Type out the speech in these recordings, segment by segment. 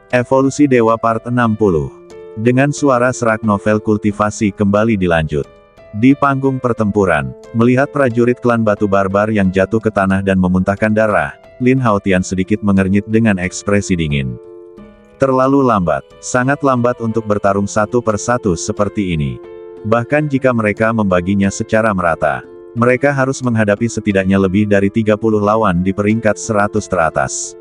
Evolusi Dewa Part 60. Dengan suara serak novel kultivasi kembali dilanjut. Di panggung pertempuran, melihat prajurit klan batu barbar yang jatuh ke tanah dan memuntahkan darah, Lin Haotian sedikit mengernyit dengan ekspresi dingin. Terlalu lambat, sangat lambat untuk bertarung satu persatu seperti ini. Bahkan jika mereka membaginya secara merata, mereka harus menghadapi setidaknya lebih dari 30 lawan di peringkat 100 teratas.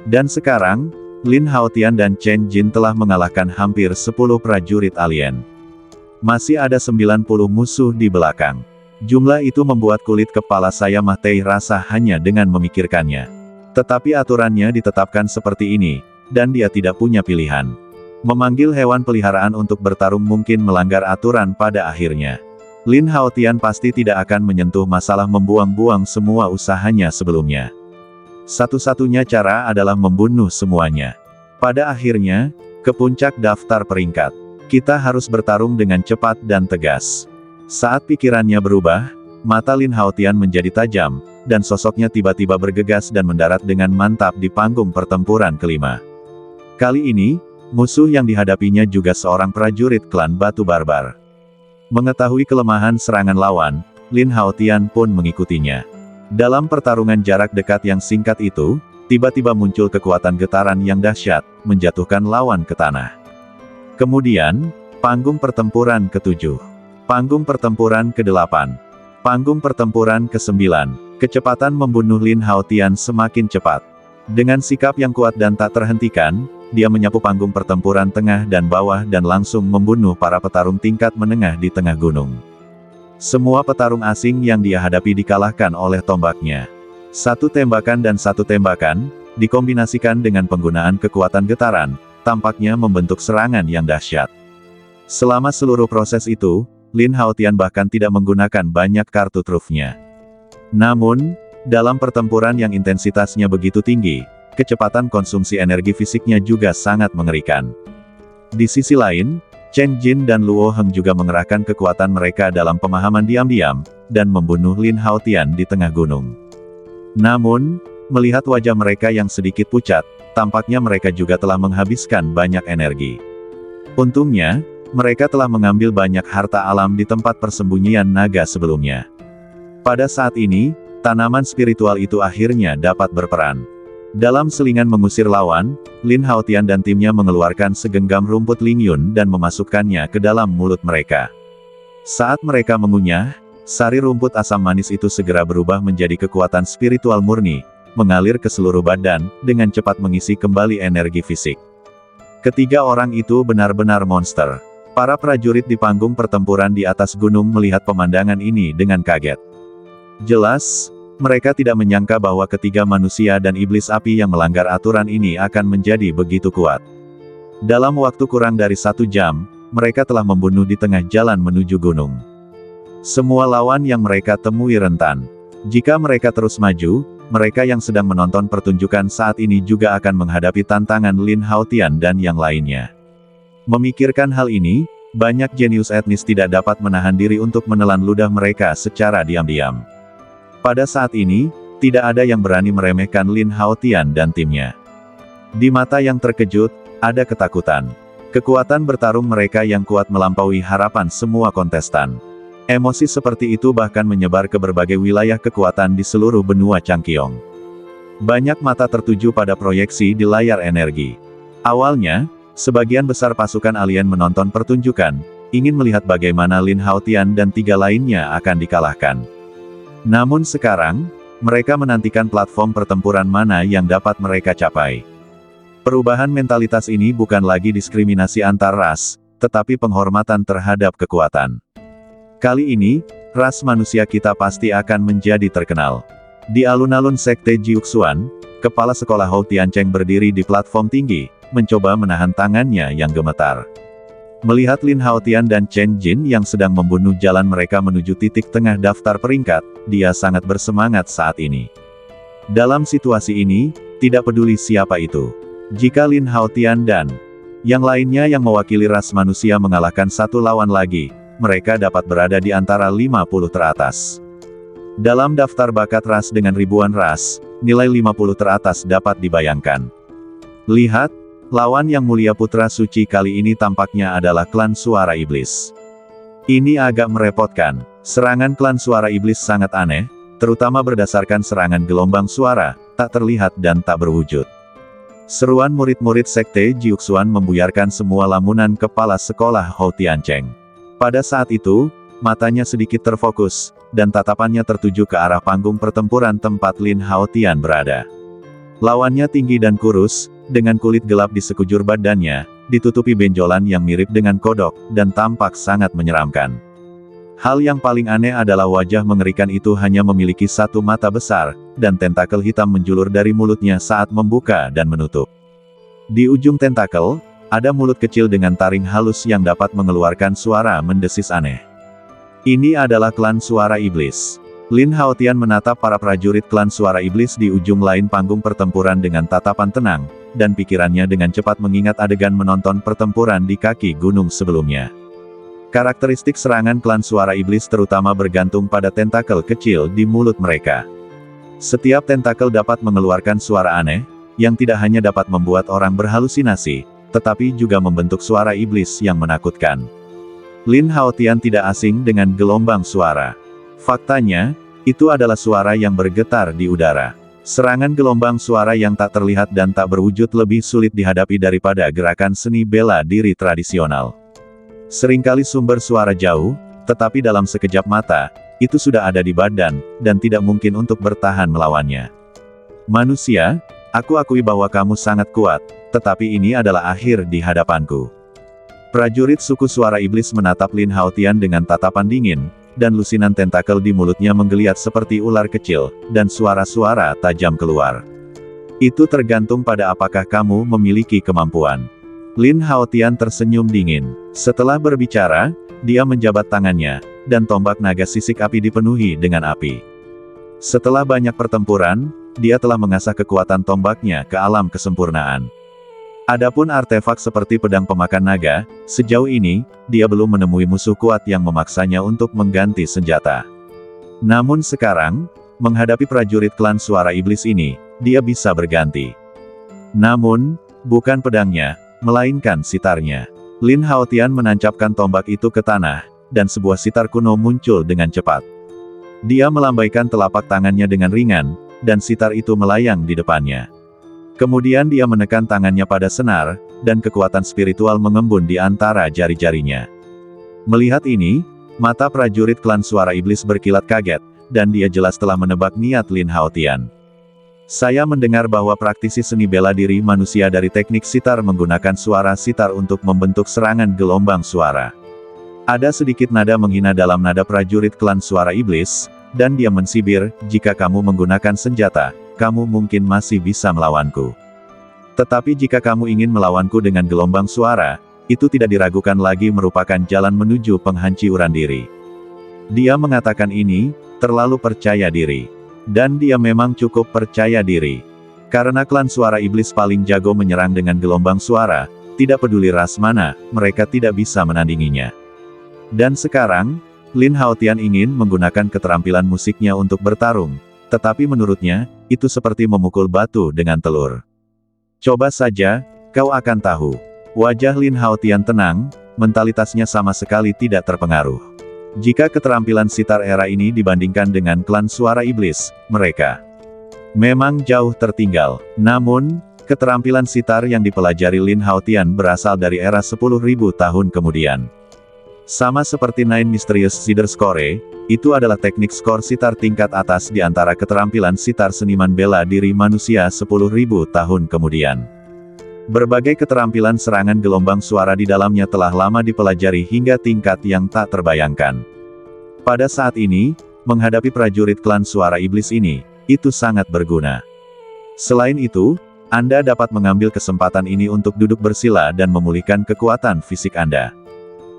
Dan sekarang, Lin Haotian dan Chen Jin telah mengalahkan hampir 10 prajurit alien. Masih ada 90 musuh di belakang. Jumlah itu membuat kulit kepala saya mati rasa hanya dengan memikirkannya. Tetapi aturannya ditetapkan seperti ini, dan dia tidak punya pilihan. Memanggil hewan peliharaan untuk bertarung mungkin melanggar aturan pada akhirnya. Lin Haotian pasti tidak akan menyentuh masalah membuang-buang semua usahanya sebelumnya. Satu-satunya cara adalah membunuh semuanya. Pada akhirnya, ke puncak daftar peringkat. Kita harus bertarung dengan cepat dan tegas. Saat pikirannya berubah, mata Lin Haotian menjadi tajam, dan sosoknya tiba-tiba bergegas dan mendarat dengan mantap di panggung pertempuran kelima. Kali ini, musuh yang dihadapinya juga seorang prajurit klan batu barbar. Mengetahui kelemahan serangan lawan, Lin Haotian pun mengikutinya. Dalam pertarungan jarak dekat yang singkat itu, tiba-tiba muncul kekuatan getaran yang dahsyat, menjatuhkan lawan ke tanah. Kemudian, panggung pertempuran ke-7. Panggung pertempuran ke-8. Panggung pertempuran ke-9. Kecepatan membunuh Lin Haotian semakin cepat. Dengan sikap yang kuat dan tak terhentikan, dia menyapu panggung pertempuran tengah dan bawah dan langsung membunuh para petarung tingkat menengah di tengah gunung. Semua petarung asing yang dia hadapi dikalahkan oleh tombaknya. Satu tembakan dan satu tembakan, dikombinasikan dengan penggunaan kekuatan getaran, tampaknya membentuk serangan yang dahsyat. Selama seluruh proses itu, Lin Haotian bahkan tidak menggunakan banyak kartu trufnya. Namun, dalam pertempuran yang intensitasnya begitu tinggi, kecepatan konsumsi energi fisiknya juga sangat mengerikan. Di sisi lain, Chen Jin dan Luo Heng juga mengerahkan kekuatan mereka dalam pemahaman diam-diam, dan membunuh Lin Haotian di tengah gunung. Namun, melihat wajah mereka yang sedikit pucat, tampaknya mereka juga telah menghabiskan banyak energi. Untungnya, mereka telah mengambil banyak harta alam di tempat persembunyian naga sebelumnya. Pada saat ini, tanaman spiritual itu akhirnya dapat berperan. Dalam selingan mengusir lawan, Lin Haotian dan timnya mengeluarkan segenggam rumput lingyun dan memasukkannya ke dalam mulut mereka. Saat mereka mengunyah, sari rumput asam manis itu segera berubah menjadi kekuatan spiritual murni, mengalir ke seluruh badan, dengan cepat mengisi kembali energi fisik. Ketiga orang itu benar-benar monster. Para prajurit di panggung pertempuran di atas gunung melihat pemandangan ini dengan kaget. Jelas, mereka tidak menyangka bahwa ketiga manusia dan iblis api yang melanggar aturan ini akan menjadi begitu kuat. Dalam waktu kurang dari 1 jam, mereka telah membunuh di tengah jalan menuju gunung. Semua lawan yang mereka temui rentan. Jika mereka terus maju, mereka yang sedang menonton pertunjukan saat ini juga akan menghadapi tantangan Lin Haotian dan yang lainnya. Memikirkan hal ini, banyak jenius etnis tidak dapat menahan diri untuk menelan ludah mereka secara diam-diam. Pada saat ini, tidak ada yang berani meremehkan Lin Haotian dan timnya. Di mata yang terkejut, ada ketakutan. Kekuatan bertarung mereka yang kuat melampaui harapan semua kontestan. Emosi seperti itu bahkan menyebar ke berbagai wilayah kekuatan di seluruh benua Changqiong. Banyak mata tertuju pada proyeksi di layar energi. Awalnya, sebagian besar pasukan alien menonton pertunjukan, ingin melihat bagaimana Lin Haotian dan 3 lainnya akan dikalahkan. Namun sekarang, mereka menantikan platform pertempuran mana yang dapat mereka capai. Perubahan mentalitas ini bukan lagi diskriminasi antar ras, tetapi penghormatan terhadap kekuatan. Kali ini, ras manusia kita pasti akan menjadi terkenal. Di alun-alun Sekte Jiuxuan, kepala sekolah Hou Tiancheng berdiri di platform tinggi, mencoba menahan tangannya yang gemetar. Melihat Lin Haotian dan Chen Jin yang sedang membunuh jalan mereka menuju titik tengah daftar peringkat, dia sangat bersemangat saat ini. Dalam situasi ini, tidak peduli siapa itu. Jika Lin Haotian dan yang lainnya yang mewakili ras manusia mengalahkan satu lawan lagi, mereka dapat berada di antara 50 teratas. Dalam daftar bakat ras dengan ribuan ras, nilai 50 teratas dapat dibayangkan. Lihat, Lawan yang mulia putra suci kali ini tampaknya adalah klan suara iblis. Ini agak merepotkan. Serangan klan suara iblis sangat aneh, terutama berdasarkan serangan gelombang suara, tak terlihat dan tak berwujud. Seruan murid-murid sekte Jiuxuan membuyarkan semua lamunan kepala sekolah Hou Tiancheng. Pada saat itu, matanya sedikit terfokus, dan tatapannya tertuju ke arah panggung pertempuran tempat Lin Haotian berada. Lawannya tinggi dan kurus, dengan kulit gelap di sekujur badannya, ditutupi benjolan yang mirip dengan kodok, dan tampak sangat menyeramkan. Hal yang paling aneh adalah wajah mengerikan itu hanya memiliki satu mata besar, dan tentakel hitam menjulur dari mulutnya saat membuka dan menutup. Di ujung tentakel, ada mulut kecil dengan taring halus yang dapat mengeluarkan suara mendesis aneh. Ini adalah klan suara iblis. Lin Haotian menatap para prajurit klan suara iblis di ujung lain panggung pertempuran dengan tatapan tenang, dan pikirannya dengan cepat mengingat adegan menonton pertempuran di kaki gunung sebelumnya. Karakteristik serangan klan suara iblis terutama bergantung pada tentakel kecil di mulut mereka. Setiap tentakel dapat mengeluarkan suara aneh, yang tidak hanya dapat membuat orang berhalusinasi, tetapi juga membentuk suara iblis yang menakutkan. Lin Haotian tidak asing dengan gelombang suara. Faktanya, itu adalah suara yang bergetar di udara. Serangan gelombang suara yang tak terlihat dan tak berwujud lebih sulit dihadapi daripada gerakan seni bela diri tradisional. Seringkali sumber suara jauh, tetapi dalam sekejap mata, itu sudah ada di badan, dan tidak mungkin untuk bertahan melawannya. Manusia, aku akui bahwa kamu sangat kuat, tetapi ini adalah akhir di hadapanku. Prajurit suku suara iblis menatap Lin Haotian dengan tatapan dingin, dan lusinan tentakel di mulutnya menggeliat seperti ular kecil, dan suara-suara tajam keluar. Itu tergantung pada apakah kamu memiliki kemampuan. Lin Haotian tersenyum dingin. Setelah berbicara, dia menjabat tangannya, dan tombak naga sisik api dipenuhi dengan api. Setelah banyak pertempuran, dia telah mengasah kekuatan tombaknya ke alam kesempurnaan. Adapun artefak seperti pedang pemakan naga, sejauh ini, dia belum menemui musuh kuat yang memaksanya untuk mengganti senjata. Namun sekarang, menghadapi prajurit klan suara iblis ini, dia bisa berganti. Namun, bukan pedangnya, melainkan sitarnya. Lin Haotian menancapkan tombak itu ke tanah, dan sebuah sitar kuno muncul dengan cepat. Dia melambaikan telapak tangannya dengan ringan, dan sitar itu melayang di depannya. Kemudian dia menekan tangannya pada senar, dan kekuatan spiritual mengembun di antara jari-jarinya. Melihat ini, mata prajurit klan suara iblis berkilat kaget, dan dia jelas telah menebak niat Lin Haotian. Saya mendengar bahwa praktisi seni bela diri manusia dari teknik sitar menggunakan suara sitar untuk membentuk serangan gelombang suara. Ada sedikit nada menghina dalam nada prajurit klan suara iblis, dan dia mensibir, jika kamu menggunakan senjata, kamu mungkin masih bisa melawanku. Tetapi jika kamu ingin melawanku dengan gelombang suara, itu tidak diragukan lagi merupakan jalan menuju penghancuran diri. Dia mengatakan ini, terlalu percaya diri. Dan dia memang cukup percaya diri. Karena klan suara iblis paling jago menyerang dengan gelombang suara, tidak peduli ras mana, mereka tidak bisa menandinginya. Dan sekarang, Lin Haotian ingin menggunakan keterampilan musiknya untuk bertarung, tetapi menurutnya, itu seperti memukul batu dengan telur. Coba saja, kau akan tahu. Wajah Lin Haotian tenang, mentalitasnya sama sekali tidak terpengaruh. Jika keterampilan sitar era ini dibandingkan dengan klan suara iblis, mereka memang jauh tertinggal. Namun, keterampilan sitar yang dipelajari Lin Haotian berasal dari era 10.000 tahun kemudian. Sama seperti Nine Mysterious Sitar Score, itu adalah teknik skor sitar tingkat atas di antara keterampilan sitar seniman bela diri manusia 10.000 tahun kemudian. Berbagai keterampilan serangan gelombang suara di dalamnya telah lama dipelajari hingga tingkat yang tak terbayangkan. Pada saat ini, menghadapi prajurit klan suara iblis ini, itu sangat berguna. Selain itu, Anda dapat mengambil kesempatan ini untuk duduk bersila dan memulihkan kekuatan fisik Anda.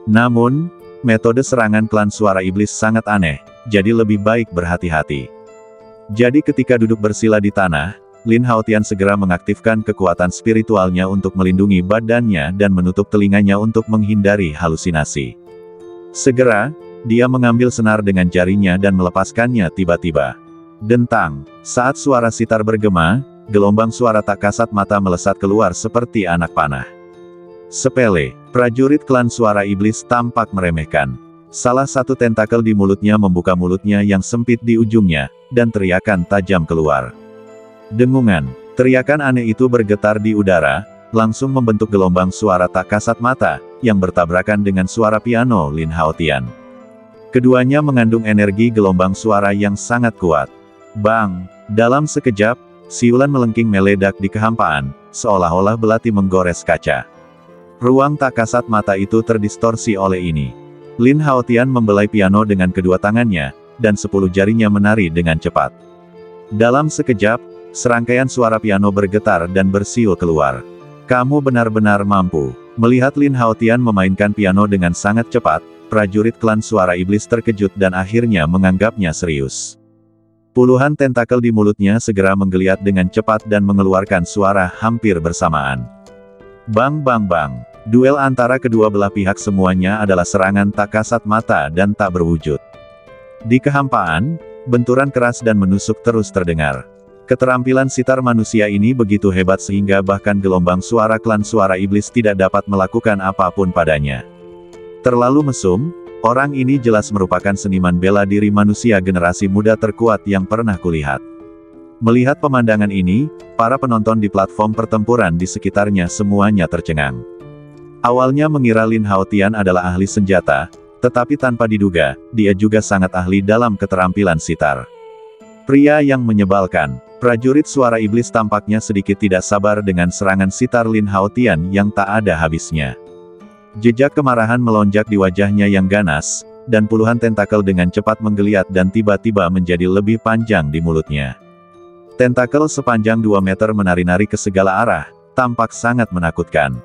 Namun, metode serangan klan suara iblis sangat aneh, jadi lebih baik berhati-hati. Jadi ketika duduk bersila di tanah, Lin Haotian segera mengaktifkan kekuatan spiritualnya untuk melindungi badannya dan menutup telinganya untuk menghindari halusinasi. Segera, dia mengambil senar dengan jarinya dan melepaskannya tiba-tiba. Dentang, saat suara sitar bergema, gelombang suara tak kasat mata melesat keluar seperti anak panah. Sepele, prajurit klan suara iblis tampak meremehkan. Salah satu tentakel di mulutnya membuka mulutnya yang sempit di ujungnya, dan teriakan tajam keluar. Dengungan, teriakan aneh itu bergetar di udara, langsung membentuk gelombang suara tak kasat mata, yang bertabrakan dengan suara piano Lin Haotian. Keduanya mengandung energi gelombang suara yang sangat kuat. Bang! Dalam sekejap, siulan melengking meledak di kehampaan, seolah-olah belati menggores kaca. Ruang tak kasat mata itu terdistorsi oleh ini. Lin Haotian membelai piano dengan kedua tangannya, dan 10 jarinya menari dengan cepat. Dalam sekejap, serangkaian suara piano bergetar dan bersiul keluar. Kamu benar-benar mampu. Melihat Lin Haotian memainkan piano dengan sangat cepat, prajurit klan suara iblis terkejut dan akhirnya menganggapnya serius. Puluhan tentakel di mulutnya segera menggeliat dengan cepat dan mengeluarkan suara hampir bersamaan. Bang bang bang. Duel antara kedua belah pihak semuanya adalah serangan tak kasat mata dan tak berwujud. Di kehampaan, benturan keras dan menusuk terus terdengar. Keterampilan sitar manusia ini begitu hebat sehingga bahkan gelombang suara klan suara iblis tidak dapat melakukan apapun padanya. Terlalu mesum, orang ini jelas merupakan seniman bela diri manusia generasi muda terkuat yang pernah kulihat. Melihat pemandangan ini, para penonton di platform pertempuran di sekitarnya semuanya tercengang. Awalnya mengira Lin Haotian adalah ahli senjata, tetapi tanpa diduga, dia juga sangat ahli dalam keterampilan sitar. Pria yang menyebalkan, prajurit suara iblis tampaknya sedikit tidak sabar dengan serangan sitar Lin Haotian yang tak ada habisnya. Jejak kemarahan melonjak di wajahnya yang ganas, dan puluhan tentakel dengan cepat menggeliat dan tiba-tiba menjadi lebih panjang di mulutnya. Tentakel sepanjang 2 meter menari-nari ke segala arah, tampak sangat menakutkan.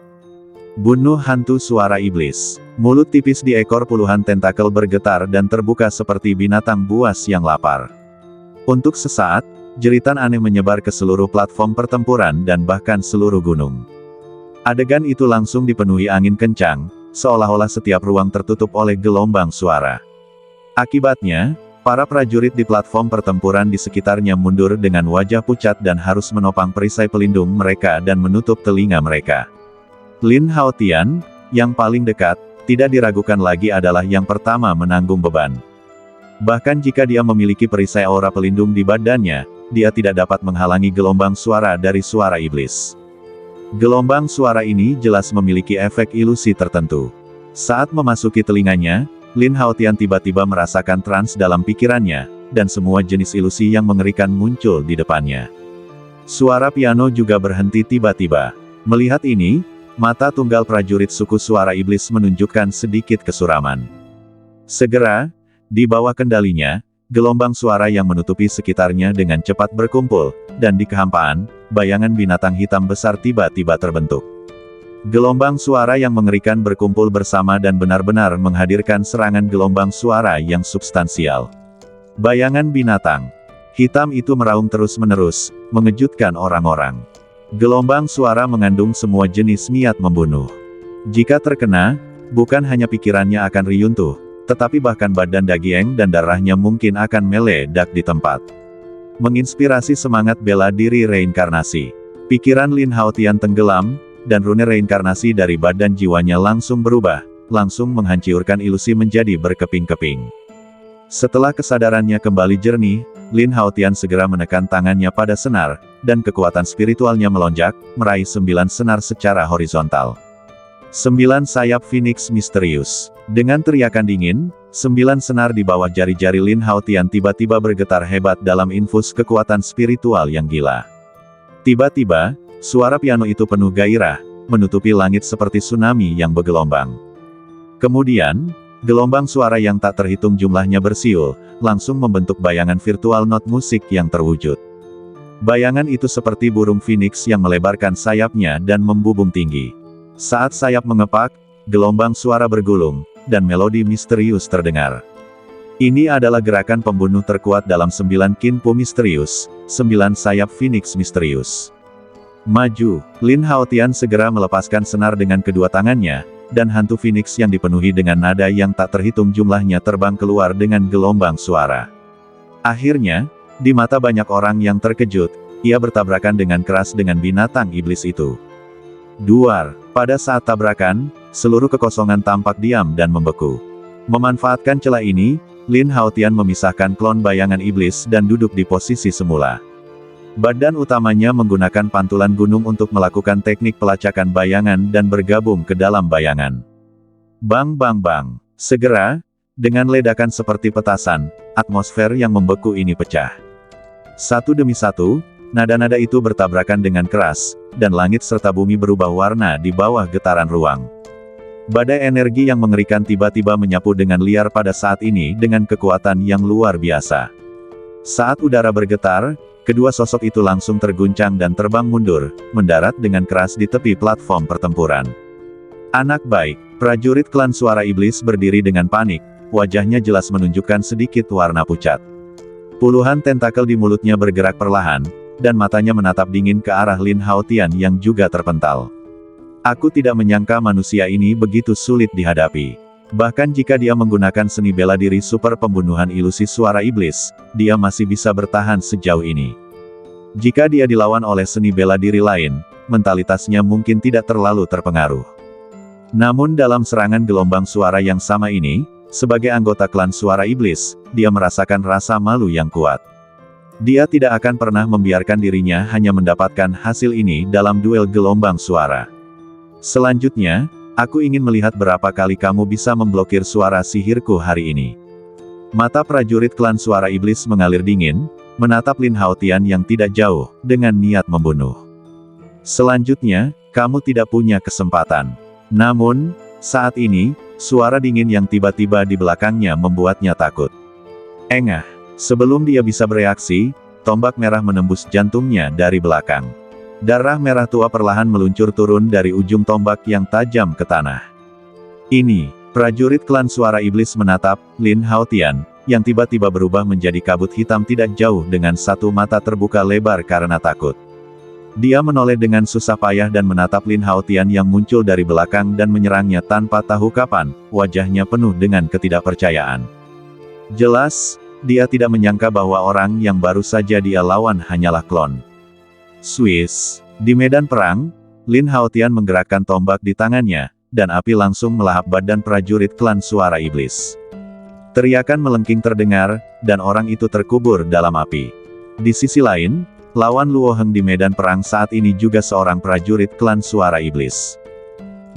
Bunuh hantu suara iblis. Mulut tipis di ekor puluhan tentakel bergetar dan terbuka seperti binatang buas yang lapar. Untuk sesaat, jeritan aneh menyebar ke seluruh platform pertempuran dan bahkan seluruh gunung. Adegan itu langsung dipenuhi angin kencang, seolah-olah setiap ruang tertutup oleh gelombang suara. Akibatnya, para prajurit di platform pertempuran di sekitarnya mundur dengan wajah pucat dan harus menopang perisai pelindung mereka dan menutup telinga mereka. Lin Haotian, yang paling dekat, tidak diragukan lagi adalah yang pertama menanggung beban. Bahkan jika dia memiliki perisai aura pelindung di badannya, dia tidak dapat menghalangi gelombang suara dari suara iblis. Gelombang suara ini jelas memiliki efek ilusi tertentu. Saat memasuki telinganya, Lin Haotian tiba-tiba merasakan trans dalam pikirannya, dan semua jenis ilusi yang mengerikan muncul di depannya. Suara piano juga berhenti tiba-tiba. Melihat ini, mata tunggal prajurit suku suara iblis menunjukkan sedikit kesuraman. Segera, di bawah kendalinya, gelombang suara yang menutupi sekitarnya dengan cepat berkumpul, dan di kehampaan, bayangan binatang hitam besar tiba-tiba terbentuk. Gelombang suara yang mengerikan berkumpul bersama dan benar-benar menghadirkan serangan gelombang suara yang substansial. Bayangan binatang hitam itu meraung terus-menerus, mengejutkan orang-orang. Gelombang suara mengandung semua jenis niat membunuh. Jika terkena, bukan hanya pikirannya akan runtuh, tetapi bahkan badan daging dan darahnya mungkin akan meledak di tempat. Menginspirasi semangat bela diri reinkarnasi. Pikiran Lin Haotian tenggelam, dan rune reinkarnasi dari badan jiwanya langsung berubah, langsung menghancurkan ilusi menjadi berkeping-keping. Setelah kesadarannya kembali jernih, Lin Haotian segera menekan tangannya pada senar, dan kekuatan spiritualnya melonjak, meraih 9 senar secara horizontal. 9 sayap Phoenix misterius. Dengan teriakan dingin, 9 senar di bawah jari-jari Lin Haotian tiba-tiba bergetar hebat dalam infus kekuatan spiritual yang gila. Tiba-tiba, suara piano itu penuh gairah, menutupi langit seperti tsunami yang bergelombang. Kemudian, gelombang suara yang tak terhitung jumlahnya bersiul, langsung membentuk bayangan virtual not musik yang terwujud. Bayangan itu seperti burung phoenix yang melebarkan sayapnya dan membubung tinggi. Saat sayap mengepak, gelombang suara bergulung, dan melodi misterius terdengar. Ini adalah gerakan pembunuh terkuat dalam 9 kinpu misterius, 9 sayap phoenix misterius. Maju, Lin Haotian segera melepaskan senar dengan kedua tangannya, dan hantu phoenix yang dipenuhi dengan nada yang tak terhitung jumlahnya terbang keluar dengan gelombang suara. Akhirnya, di mata banyak orang yang terkejut, ia bertabrakan dengan keras dengan binatang iblis itu. Duar. Pada saat tabrakan, seluruh kekosongan tampak diam dan membeku. Memanfaatkan celah ini, Lin Haotian memisahkan klon bayangan iblis dan duduk di posisi semula. Badan utamanya menggunakan pantulan gunung untuk melakukan teknik pelacakan bayangan dan bergabung ke dalam bayangan. Bang bang bang. Segera, dengan ledakan seperti petasan, atmosfer yang membeku ini pecah. Satu demi satu, nada-nada itu bertabrakan dengan keras, dan langit serta bumi berubah warna di bawah getaran ruang. Badai energi yang mengerikan tiba-tiba menyapu dengan liar pada saat ini dengan kekuatan yang luar biasa. Saat udara bergetar, kedua sosok itu langsung terguncang dan terbang mundur, mendarat dengan keras di tepi platform pertempuran. Anak baik, prajurit klan suara iblis berdiri dengan panik, wajahnya jelas menunjukkan sedikit warna pucat. Puluhan tentakel di mulutnya bergerak perlahan, dan matanya menatap dingin ke arah Lin Haotian yang juga terpental. Aku tidak menyangka manusia ini begitu sulit dihadapi. Bahkan jika dia menggunakan seni bela diri super pembunuhan ilusi suara iblis, dia masih bisa bertahan sejauh ini. Jika dia dilawan oleh seni bela diri lain, mentalitasnya mungkin tidak terlalu terpengaruh. Namun dalam serangan gelombang suara yang sama ini, sebagai anggota klan suara iblis, dia merasakan rasa malu yang kuat. Dia tidak akan pernah membiarkan dirinya hanya mendapatkan hasil ini dalam duel gelombang suara. Selanjutnya, aku ingin melihat berapa kali kamu bisa memblokir suara sihirku hari ini. Mata prajurit klan suara iblis mengalir dingin, menatap Lin Haotian yang tidak jauh, dengan niat membunuh. Selanjutnya, kamu tidak punya kesempatan. Namun, saat ini, suara dingin yang tiba-tiba di belakangnya membuatnya takut. Engah. Sebelum dia bisa bereaksi, tombak merah menembus jantungnya dari belakang. Darah merah tua perlahan meluncur turun dari ujung tombak yang tajam ke tanah. Ini, prajurit klan suara iblis menatap Lin Haotian, yang tiba-tiba berubah menjadi kabut hitam tidak jauh dengan satu mata terbuka lebar karena takut. Dia menoleh dengan susah payah dan menatap Lin Haotian yang muncul dari belakang dan menyerangnya tanpa tahu kapan, wajahnya penuh dengan ketidakpercayaan. Jelas, dia tidak menyangka bahwa orang yang baru saja dia lawan hanyalah klon. Swiss. Di medan perang, Lin Haotian menggerakkan tombak di tangannya, dan api langsung melahap badan prajurit klan suara iblis. Teriakan melengking terdengar, dan orang itu terkubur dalam api. Di sisi lain, lawan Luo Heng di medan perang saat ini juga seorang prajurit klan suara iblis.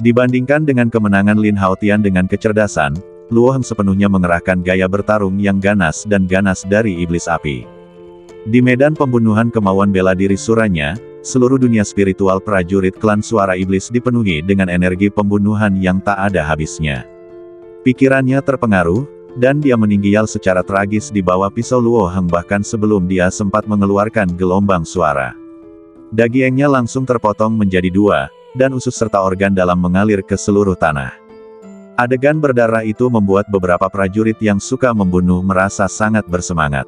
Dibandingkan dengan kemenangan Lin Haotian dengan kecerdasan, Luo Heng sepenuhnya mengerahkan gaya bertarung yang ganas dan ganas dari iblis api. Di medan pembunuhan kemauan bela diri suranya, seluruh dunia spiritual prajurit klan suara iblis dipenuhi dengan energi pembunuhan yang tak ada habisnya. Pikirannya terpengaruh, dan dia meninggial secara tragis di bawah pisau Luo Heng bahkan sebelum dia sempat mengeluarkan gelombang suara. Dagingnya langsung terpotong menjadi dua, dan usus serta organ dalam mengalir ke seluruh tanah. Adegan berdarah itu membuat beberapa prajurit yang suka membunuh merasa sangat bersemangat.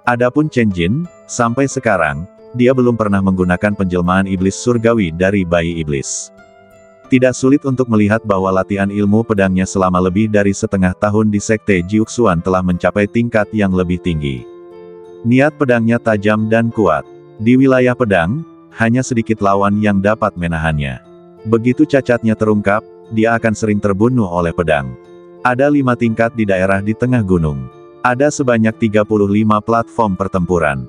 Adapun Chen Jin, sampai sekarang, dia belum pernah menggunakan penjelmaan iblis surgawi dari bayi iblis. Tidak sulit untuk melihat bahwa latihan ilmu pedangnya selama lebih dari setengah tahun di Sekte Jiuxuan telah mencapai tingkat yang lebih tinggi. Niat pedangnya tajam dan kuat. Di wilayah pedang, hanya sedikit lawan yang dapat menahannya. Begitu cacatnya terungkap, dia akan sering terbunuh oleh pedang. Ada 5 tingkat di daerah di tengah gunung. Ada sebanyak 35 platform pertempuran.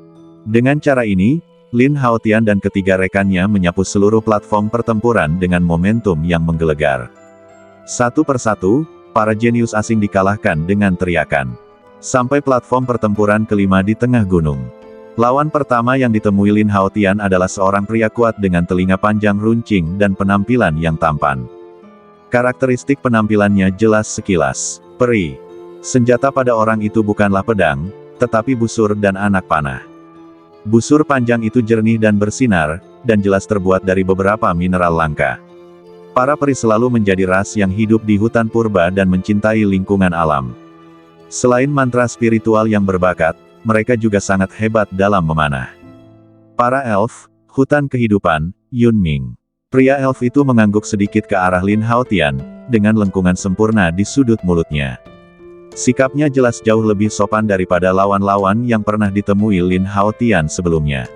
Dengan cara ini, Lin Haotian dan ketiga rekannya menyapu seluruh platform pertempuran dengan momentum yang menggelegar. Satu persatu, para jenius asing dikalahkan dengan teriakan. Sampai platform pertempuran kelima di tengah gunung. Lawan pertama yang ditemui Lin Haotian adalah seorang pria kuat dengan telinga panjang runcing dan penampilan yang tampan. Karakteristik penampilannya jelas sekilas. Peri. Senjata pada orang itu bukanlah pedang, tetapi busur dan anak panah. Busur panjang itu jernih dan bersinar, dan jelas terbuat dari beberapa mineral langka. Para peri selalu menjadi ras yang hidup di hutan purba dan mencintai lingkungan alam. Selain mantra spiritual yang berbakat, mereka juga sangat hebat dalam memanah. Para elf, hutan kehidupan, Yunming. Pria elf itu mengangguk sedikit ke arah Lin Haotian, dengan lengkungan sempurna di sudut mulutnya. Sikapnya jelas jauh lebih sopan daripada lawan-lawan yang pernah ditemui Lin Haotian sebelumnya.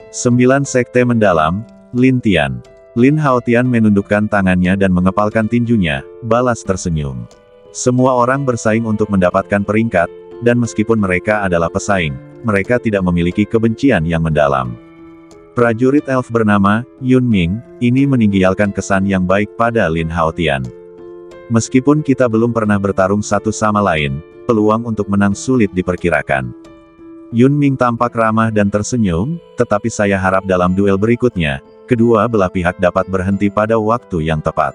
9 sekte mendalam, Lin Tian. Lin Haotian menundukkan tangannya dan mengepalkan tinjunya, balas tersenyum. Semua orang bersaing untuk mendapatkan peringkat, dan meskipun mereka adalah pesaing, mereka tidak memiliki kebencian yang mendalam. Prajurit elf bernama Yun Ming ini meninggalkan kesan yang baik pada Lin Haotian. Meskipun kita belum pernah bertarung satu sama lain, peluang untuk menang sulit diperkirakan. Yun Ming tampak ramah dan tersenyum, tetapi saya harap dalam duel berikutnya, kedua belah pihak dapat berhenti pada waktu yang tepat.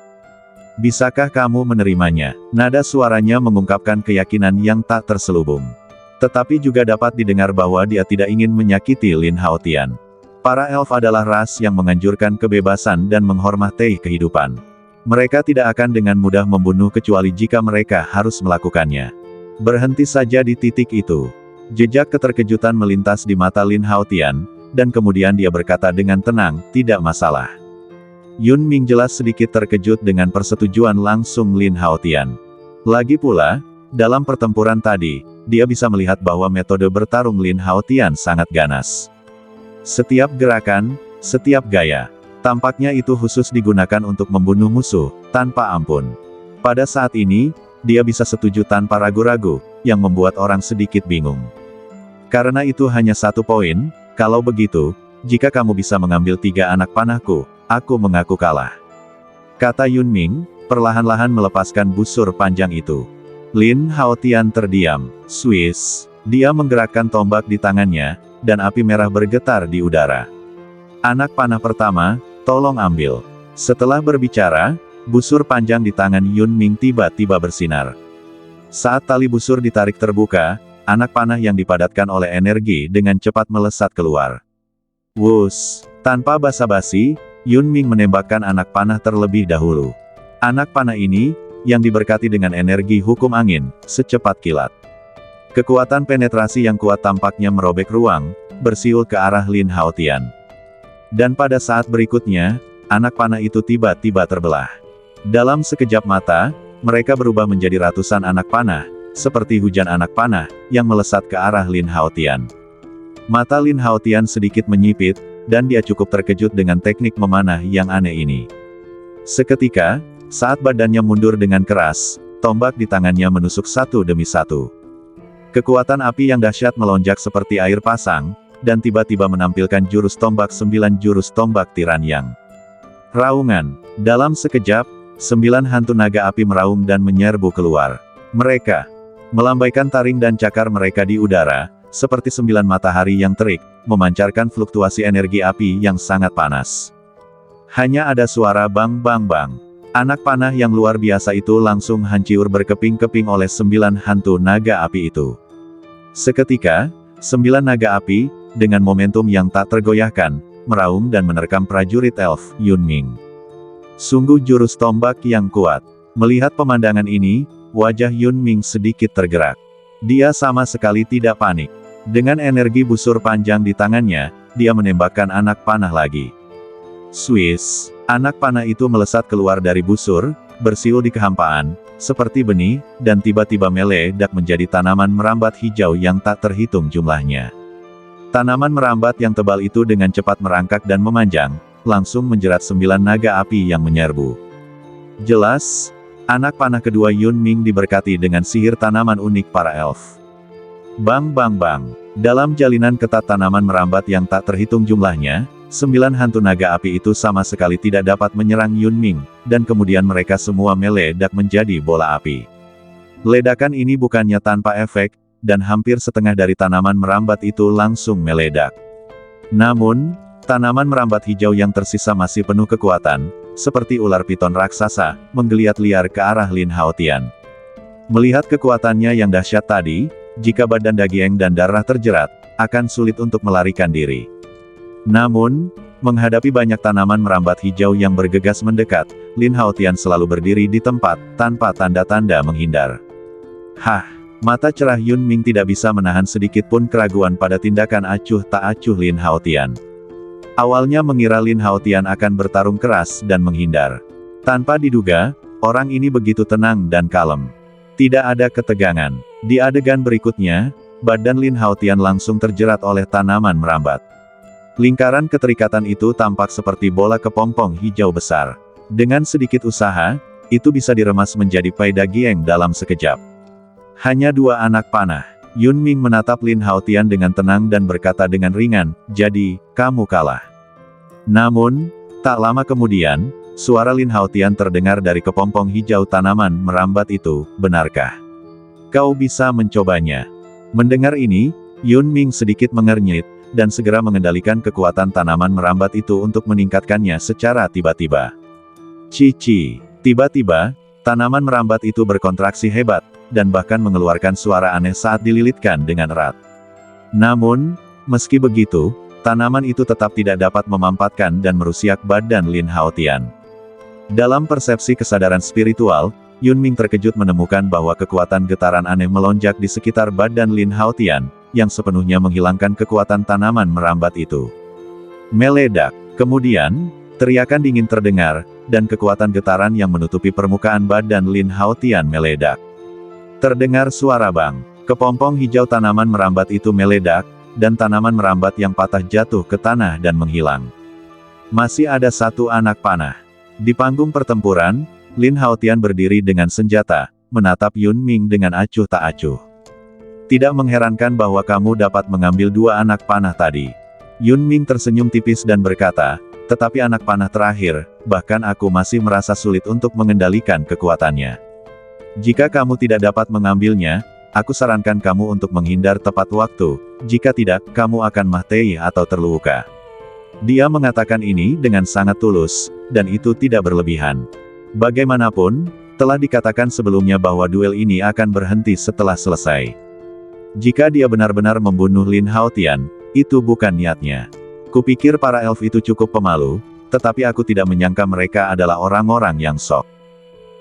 Bisakah kamu menerimanya? Nada suaranya mengungkapkan keyakinan yang tak terselubung. Tetapi juga dapat didengar bahwa dia tidak ingin menyakiti Lin Haotian. Para elf adalah ras yang menganjurkan kebebasan dan menghormati kehidupan. Mereka tidak akan dengan mudah membunuh kecuali jika mereka harus melakukannya. Berhenti saja di titik itu. Jejak keterkejutan melintas di mata Lin Haotian, dan kemudian dia berkata dengan tenang, tidak masalah. Yun Ming jelas sedikit terkejut dengan persetujuan langsung Lin Haotian. Lagi pula, dalam pertempuran tadi, dia bisa melihat bahwa metode bertarung Lin Haotian sangat ganas. Setiap gerakan, setiap gaya, tampaknya itu khusus digunakan untuk membunuh musuh, tanpa ampun. Pada saat ini, dia bisa setuju tanpa ragu-ragu, yang membuat orang sedikit bingung. Karena itu hanya satu poin, kalau begitu, jika kamu bisa mengambil 3 anak panahku, aku mengaku kalah. Kata Yun Ming, perlahan-lahan melepaskan busur panjang itu. Lin Haotian terdiam. Swiss. Dia menggerakkan tombak di tangannya, dan api merah bergetar di udara. Anak panah pertama, tolong ambil. Setelah berbicara, busur panjang di tangan Yun Ming tiba-tiba bersinar. Saat tali busur ditarik terbuka, anak panah yang dipadatkan oleh energi dengan cepat melesat keluar. Wus! Tanpa basa-basi, Yun Ming menembakkan anak panah terlebih dahulu. Anak panah ini, yang diberkati dengan energi hukum angin, secepat kilat. Kekuatan penetrasi yang kuat tampaknya merobek ruang, bersiul ke arah Lin Haotian. Dan pada saat berikutnya, anak panah itu tiba-tiba terbelah. Dalam sekejap mata, mereka berubah menjadi ratusan anak panah, seperti hujan anak panah, yang melesat ke arah Lin Haotian. Mata Lin Haotian sedikit menyipit, dan dia cukup terkejut dengan teknik memanah yang aneh ini. Seketika, saat badannya mundur dengan keras, tombak di tangannya menusuk satu demi satu. Kekuatan api yang dahsyat melonjak seperti air pasang, dan tiba-tiba menampilkan jurus tombak 9 jurus tombak Tiranyang. Raungan. Dalam sekejap, 9 hantu naga api meraung dan menyerbu keluar. Mereka melambaikan taring dan cakar mereka di udara, seperti 9 matahari yang terik, memancarkan fluktuasi energi api yang sangat panas. Hanya ada suara bang bang bang. Anak panah yang luar biasa itu langsung hancur berkeping-keping oleh 9 hantu naga api itu. Seketika, 9 naga api, dengan momentum yang tak tergoyahkan, meraung dan menerkam prajurit elf, Yun Ming. Sungguh jurus tombak yang kuat. Melihat pemandangan ini, wajah Yun Ming sedikit tergerak. Dia sama sekali tidak panik. Dengan energi busur panjang di tangannya, dia menembakkan anak panah lagi. Swiss. Anak panah itu melesat keluar dari busur, bersiul di kehampaan, seperti benih, dan tiba-tiba meledak menjadi tanaman merambat hijau yang tak terhitung jumlahnya. Tanaman merambat yang tebal itu dengan cepat merangkak dan memanjang, langsung menjerat 9 naga api yang menyerbu. Jelas, anak panah kedua Yun Ming diberkati dengan sihir tanaman unik para elf. Bang bang bang. Dalam jalinan ketat tanaman merambat yang tak terhitung jumlahnya, 9 hantu naga api itu sama sekali tidak dapat menyerang Yun Ming, dan kemudian mereka semua meledak menjadi bola api. Ledakan ini bukannya tanpa efek, dan hampir setengah dari tanaman merambat itu langsung meledak. Namun, tanaman merambat hijau yang tersisa masih penuh kekuatan, seperti ular piton raksasa, menggeliat liar ke arah Lin Haotian. Melihat kekuatannya yang dahsyat tadi, jika badan daging dan darah terjerat, akan sulit untuk melarikan diri. Namun, menghadapi banyak tanaman merambat hijau yang bergegas mendekat, Lin Haotian selalu berdiri di tempat, tanpa tanda-tanda menghindar. Hah! Mata cerah Yun Ming tidak bisa menahan sedikit pun keraguan pada tindakan acuh tak acuh Lin Haotian. Awalnya mengira Lin Haotian akan bertarung keras dan menghindar. Tanpa diduga, orang ini begitu tenang dan kalem. Tidak ada ketegangan. Di adegan berikutnya, badan Lin Haotian langsung terjerat oleh tanaman merambat. Lingkaran keterikatan itu tampak seperti bola kepompong hijau besar. Dengan sedikit usaha, itu bisa diremas menjadi pai dagieng dalam sekejap. Hanya 2 anak panah. Yun Ming menatap Lin Haotian dengan tenang dan berkata dengan ringan, "Jadi, kamu kalah." Namun, tak lama kemudian, suara Lin Haotian terdengar dari kepompong hijau tanaman merambat itu, "Benarkah? Kau bisa mencobanya?" Mendengar ini, Yun Ming sedikit mengernyit, dan segera mengendalikan kekuatan tanaman merambat itu untuk meningkatkannya secara tiba-tiba. Cici. Tiba-tiba, tanaman merambat itu berkontraksi hebat, dan bahkan mengeluarkan suara aneh saat dililitkan dengan erat. Namun, meski begitu, tanaman itu tetap tidak dapat memampatkan dan merusiak badan Lin Haotian. Dalam persepsi kesadaran spiritual, Yun Ming terkejut menemukan bahwa kekuatan getaran aneh melonjak di sekitar badan Lin Haotian, yang sepenuhnya menghilangkan kekuatan tanaman merambat itu. Meledak. Kemudian, teriakan dingin terdengar, dan kekuatan getaran yang menutupi permukaan badan Lin Haotian meledak. Terdengar suara bang. Kepompong hijau tanaman merambat itu meledak, dan tanaman merambat yang patah jatuh ke tanah dan menghilang. Masih ada 1 anak panah. Di panggung pertempuran, Lin Haotian berdiri dengan senjata, menatap Yun Ming dengan acuh tak acuh. "Tidak mengherankan bahwa kamu dapat mengambil 2 anak panah tadi." Yun Ming tersenyum tipis dan berkata, "Tetapi anak panah terakhir, bahkan aku masih merasa sulit untuk mengendalikan kekuatannya. Jika kamu tidak dapat mengambilnya, aku sarankan kamu untuk menghindar tepat waktu, jika tidak, kamu akan mati atau terluka." Dia mengatakan ini dengan sangat tulus, dan itu tidak berlebihan. Bagaimanapun, telah dikatakan sebelumnya bahwa duel ini akan berhenti setelah selesai. Jika dia benar-benar membunuh Lin Haotian, itu bukan niatnya. Kupikir para elf itu cukup pemalu, tetapi aku tidak menyangka mereka adalah orang-orang yang sok.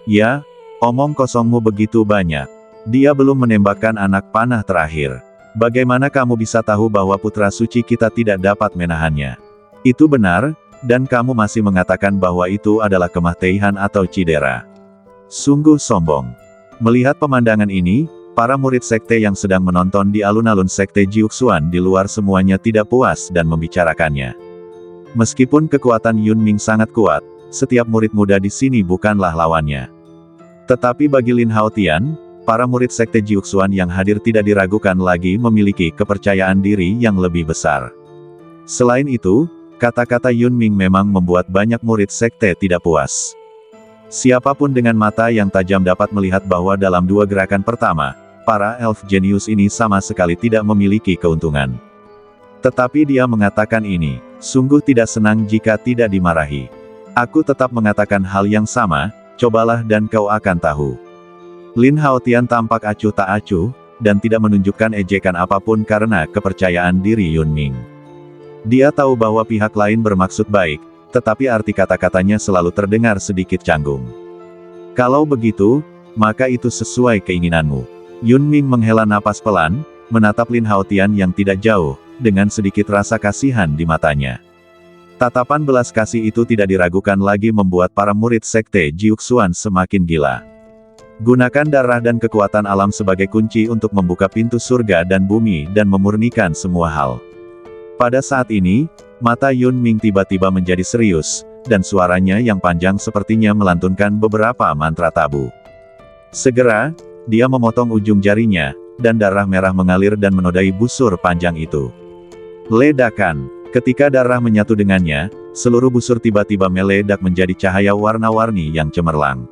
Ya, omong kosongmu begitu banyak. Dia belum menembakkan anak panah terakhir. Bagaimana kamu bisa tahu bahwa putra suci kita tidak dapat menahannya? Itu benar, dan kamu masih mengatakan bahwa itu adalah kematian atau cedera. Sungguh sombong. Melihat pemandangan ini, para murid sekte yang sedang menonton di alun-alun sekte Jiuxuan di luar semuanya tidak puas dan membicarakannya. Meskipun kekuatan Yun Ming sangat kuat, setiap murid muda di sini bukanlah lawannya. Tetapi bagi Lin Haotian, para murid sekte Jiuxuan yang hadir tidak diragukan lagi memiliki kepercayaan diri yang lebih besar. Selain itu, kata-kata Yun Ming memang membuat banyak murid sekte tidak puas. Siapapun dengan mata yang tajam dapat melihat bahwa dalam 2 gerakan pertama, para elf jenius ini sama sekali tidak memiliki keuntungan. Tetapi dia mengatakan ini, sungguh tidak senang jika tidak dimarahi. Aku tetap mengatakan hal yang sama, cobalah dan kau akan tahu. Lin Haotian tampak acuh tak acuh, dan tidak menunjukkan ejekan apapun karena kepercayaan diri Yun Ming. Dia tahu bahwa pihak lain bermaksud baik, tetapi arti kata-katanya selalu terdengar sedikit canggung. Kalau begitu, maka itu sesuai keinginanmu. Yun Ming menghela napas pelan, menatap Lin Haotian yang tidak jauh, dengan sedikit rasa kasihan di matanya. Tatapan belas kasih itu tidak diragukan lagi membuat para murid sekte Jiuxuan semakin gila. Gunakan darah dan kekuatan alam sebagai kunci untuk membuka pintu surga dan bumi dan memurnikan semua hal. Pada saat ini, mata Yun Ming tiba-tiba menjadi serius, dan suaranya yang panjang sepertinya melantunkan beberapa mantra tabu. Segera, dia memotong ujung jarinya, dan darah merah mengalir dan menodai busur panjang itu. Ledakan. Ketika darah menyatu dengannya, seluruh busur tiba-tiba meledak menjadi cahaya warna-warni yang cemerlang.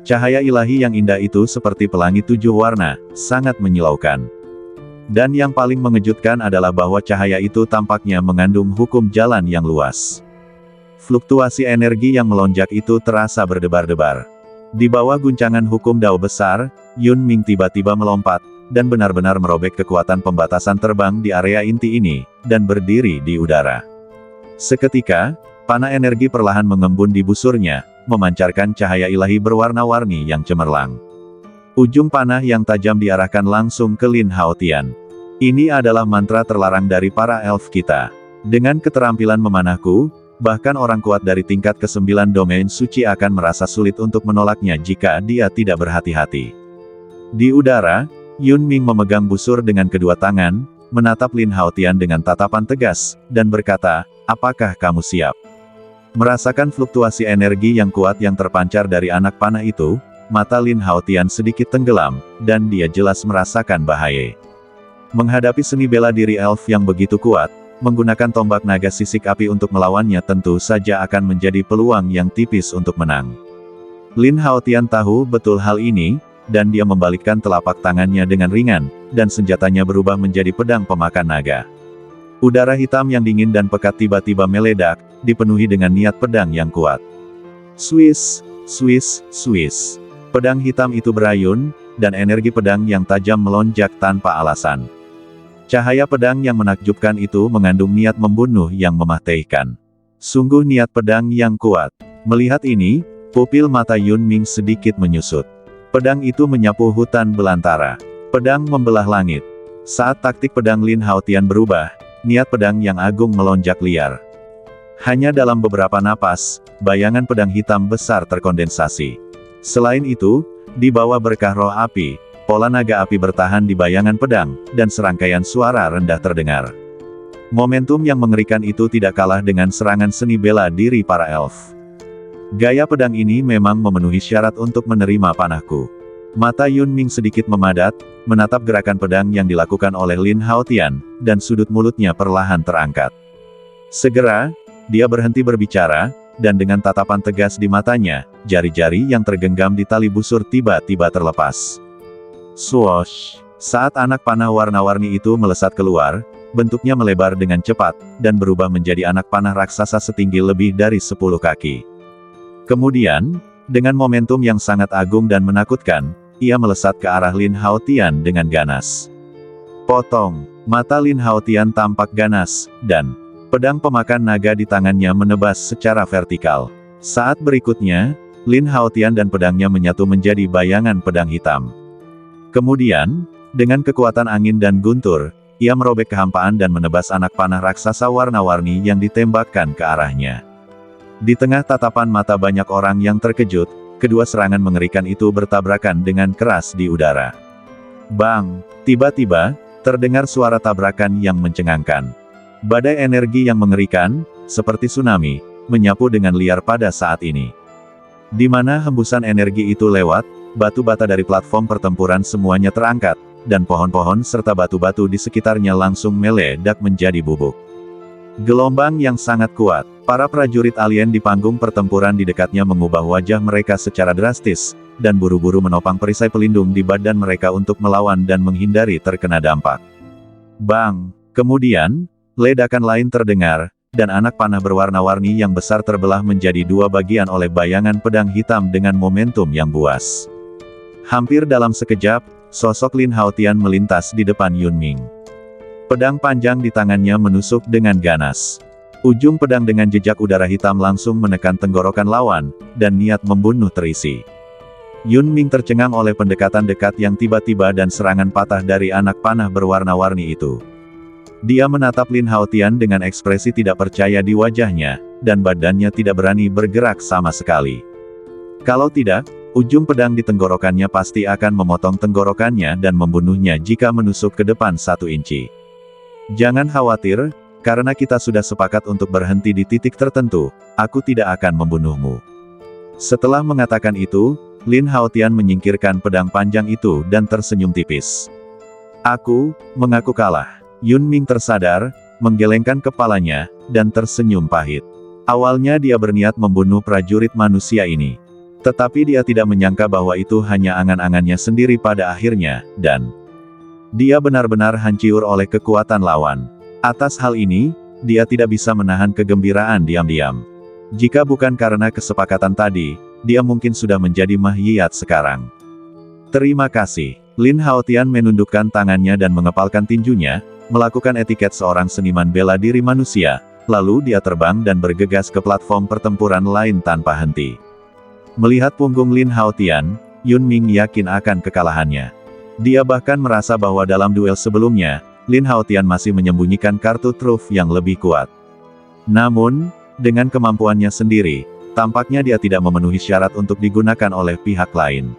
Cahaya ilahi yang indah itu seperti pelangi 7 warna, sangat menyilaukan. Dan yang paling mengejutkan adalah bahwa cahaya itu tampaknya mengandung hukum jalan yang luas. Fluktuasi energi yang melonjak itu terasa berdebar-debar. Di bawah guncangan hukum Dao besar, Yun Ming tiba-tiba melompat, dan benar-benar merobek kekuatan pembatasan terbang di area inti ini, dan berdiri di udara. Seketika, panah energi perlahan mengembun di busurnya, memancarkan cahaya ilahi berwarna-warni yang cemerlang. Ujung panah yang tajam diarahkan langsung ke Lin Haotian. Ini adalah mantra terlarang dari para elf kita. Dengan keterampilan memanahku, bahkan orang kuat dari tingkat ke-9 domain suci akan merasa sulit untuk menolaknya jika dia tidak berhati-hati. Di udara, Yun Ming memegang busur dengan kedua tangan, menatap Lin Haotian dengan tatapan tegas, dan berkata, apakah kamu siap? Merasakan fluktuasi energi yang kuat yang terpancar dari anak panah itu, mata Lin Haotian sedikit tenggelam, dan dia jelas merasakan bahaya. Menghadapi seni bela diri elf yang begitu kuat, menggunakan tombak naga sisik api untuk melawannya tentu saja akan menjadi peluang yang tipis untuk menang. Lin Haotian tahu betul hal ini, dan dia membalikkan telapak tangannya dengan ringan, dan senjatanya berubah menjadi pedang pemakan naga. Udara hitam yang dingin dan pekat tiba-tiba meledak, dipenuhi dengan niat pedang yang kuat. Swiss, Swiss, Swiss. Pedang hitam itu berayun, dan energi pedang yang tajam melonjak tanpa alasan. Cahaya pedang yang menakjubkan itu mengandung niat membunuh yang mematikan. Sungguh niat pedang yang kuat. Melihat ini, pupil mata Yun Ming sedikit menyusut. Pedang itu menyapu hutan belantara. Pedang membelah langit. Saat taktik pedang Lin Haotian berubah, niat pedang yang agung melonjak liar. Hanya dalam beberapa napas, bayangan pedang hitam besar terkondensasi. Selain itu, di bawah berkah roh api, pola naga api bertahan di bayangan pedang, dan serangkaian suara rendah terdengar. Momentum yang mengerikan itu tidak kalah dengan serangan seni bela diri para elf. Gaya pedang ini memang memenuhi syarat untuk menerima panahku. Mata Yun Ming sedikit memadat, menatap gerakan pedang yang dilakukan oleh Lin Haotian, dan sudut mulutnya perlahan terangkat. Segera, dia berhenti berbicara, dan dengan tatapan tegas di matanya, jari-jari yang tergenggam di tali busur tiba-tiba terlepas. Swoosh! Saat anak panah warna-warni itu melesat keluar, bentuknya melebar dengan cepat, dan berubah menjadi anak panah raksasa setinggi lebih dari 10 kaki. Kemudian, dengan momentum yang sangat agung dan menakutkan, ia melesat ke arah Lin Haotian dengan ganas. Potong! Mata Lin Haotian tampak ganas, dan pedang pemakan naga di tangannya menebas secara vertikal. Saat berikutnya, Lin Haotian dan pedangnya menyatu menjadi bayangan pedang hitam. Kemudian, dengan kekuatan angin dan guntur, ia merobek kehampaan dan menebas anak panah raksasa warna-warni yang ditembakkan ke arahnya. Di tengah tatapan mata banyak orang yang terkejut, kedua serangan mengerikan itu bertabrakan dengan keras di udara. Bang! Tiba-tiba, terdengar suara tabrakan yang mencengangkan. Badai energi yang mengerikan, seperti tsunami, menyapu dengan liar pada saat ini. Di mana hembusan energi itu lewat, batu bata dari platform pertempuran semuanya terangkat, dan pohon-pohon serta batu-batu di sekitarnya langsung meledak menjadi bubuk. Gelombang yang sangat kuat. Para prajurit alien di panggung pertempuran di dekatnya mengubah wajah mereka secara drastis, dan buru-buru menopang perisai pelindung di badan mereka untuk melawan dan menghindari terkena dampak. Bang! Kemudian, ledakan lain terdengar, dan anak panah berwarna-warni yang besar terbelah menjadi dua bagian oleh bayangan pedang hitam dengan momentum yang buas. Hampir dalam sekejap, sosok Lin Haotian melintas di depan Yun Ming. Pedang panjang di tangannya menusuk dengan ganas. Ujung pedang dengan jejak udara hitam langsung menekan tenggorokan lawan, dan niat membunuh terisi. Yun Ming tercengang oleh pendekatan dekat yang tiba-tiba dan serangan patah dari anak panah berwarna-warni itu. Dia menatap Lin Haotian dengan ekspresi tidak percaya di wajahnya, dan badannya tidak berani bergerak sama sekali. Kalau tidak, ujung pedang di tenggorokannya pasti akan memotong tenggorokannya dan membunuhnya jika menusuk ke depan 1 inci. Jangan khawatir, karena kita sudah sepakat untuk berhenti di titik tertentu, aku tidak akan membunuhmu. Setelah mengatakan itu, Lin Haotian menyingkirkan pedang panjang itu dan tersenyum tipis. Aku mengaku kalah. Yun Ming tersadar, menggelengkan kepalanya, dan tersenyum pahit. Awalnya dia berniat membunuh prajurit manusia ini. Tetapi dia tidak menyangka bahwa itu hanya angan-angannya sendiri pada akhirnya, dan dia benar-benar hancur oleh kekuatan lawan. Atas hal ini, dia tidak bisa menahan kegembiraan diam-diam. Jika bukan karena kesepakatan tadi, dia mungkin sudah menjadi mahyiyat sekarang. Terima kasih. Lin Haotian menundukkan tangannya dan mengepalkan tinjunya, melakukan etiket seorang seniman bela diri manusia, lalu dia terbang dan bergegas ke platform pertempuran lain tanpa henti. Melihat punggung Lin Haotian, Yun Ming yakin akan kekalahannya. Dia bahkan merasa bahwa dalam duel sebelumnya, Lin Haotian masih menyembunyikan kartu truf yang lebih kuat. Namun, dengan kemampuannya sendiri, tampaknya dia tidak memenuhi syarat untuk digunakan oleh pihak lain.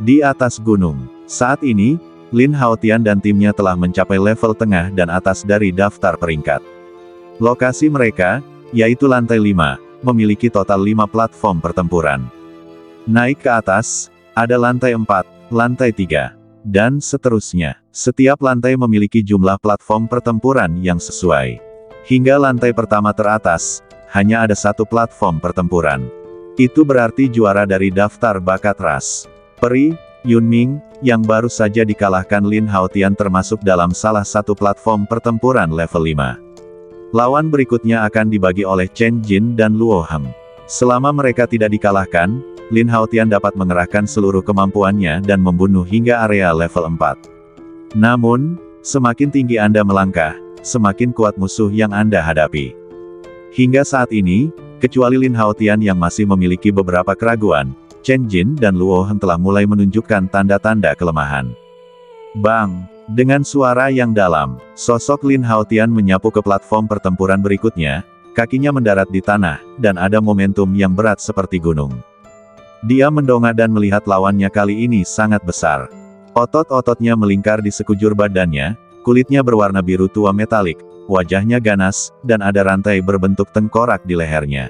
Di atas gunung, saat ini, Lin Haotian dan timnya telah mencapai level tengah dan atas dari daftar peringkat. Lokasi mereka, yaitu lantai 5, memiliki total 5 platform pertempuran. Naik ke atas, ada lantai 4, lantai 3, dan seterusnya. Setiap lantai memiliki jumlah platform pertempuran yang sesuai. Hingga lantai pertama teratas, hanya ada 1 platform pertempuran. Itu berarti juara dari daftar bakat ras. Peri, Yunming, yang baru saja dikalahkan Lin Haotian termasuk dalam salah satu platform pertempuran level 5. Lawan berikutnya akan dibagi oleh Chen Jin dan Luo Heng. Selama mereka tidak dikalahkan, Lin Haotian dapat mengerahkan seluruh kemampuannya dan membunuh hingga area level 4. Namun, semakin tinggi Anda melangkah, semakin kuat musuh yang Anda hadapi. Hingga saat ini, kecuali Lin Haotian yang masih memiliki beberapa keraguan, Chen Jin dan Luo Heng telah mulai menunjukkan tanda-tanda kelemahan. Bang! Dengan suara yang dalam, sosok Lin Haotian menyapu ke platform pertempuran berikutnya, kakinya mendarat di tanah, dan ada momentum yang berat seperti gunung. Dia mendongak dan melihat lawannya kali ini sangat besar. Otot-ototnya melingkar di sekujur badannya, kulitnya berwarna biru tua metalik, wajahnya ganas, dan ada rantai berbentuk tengkorak di lehernya.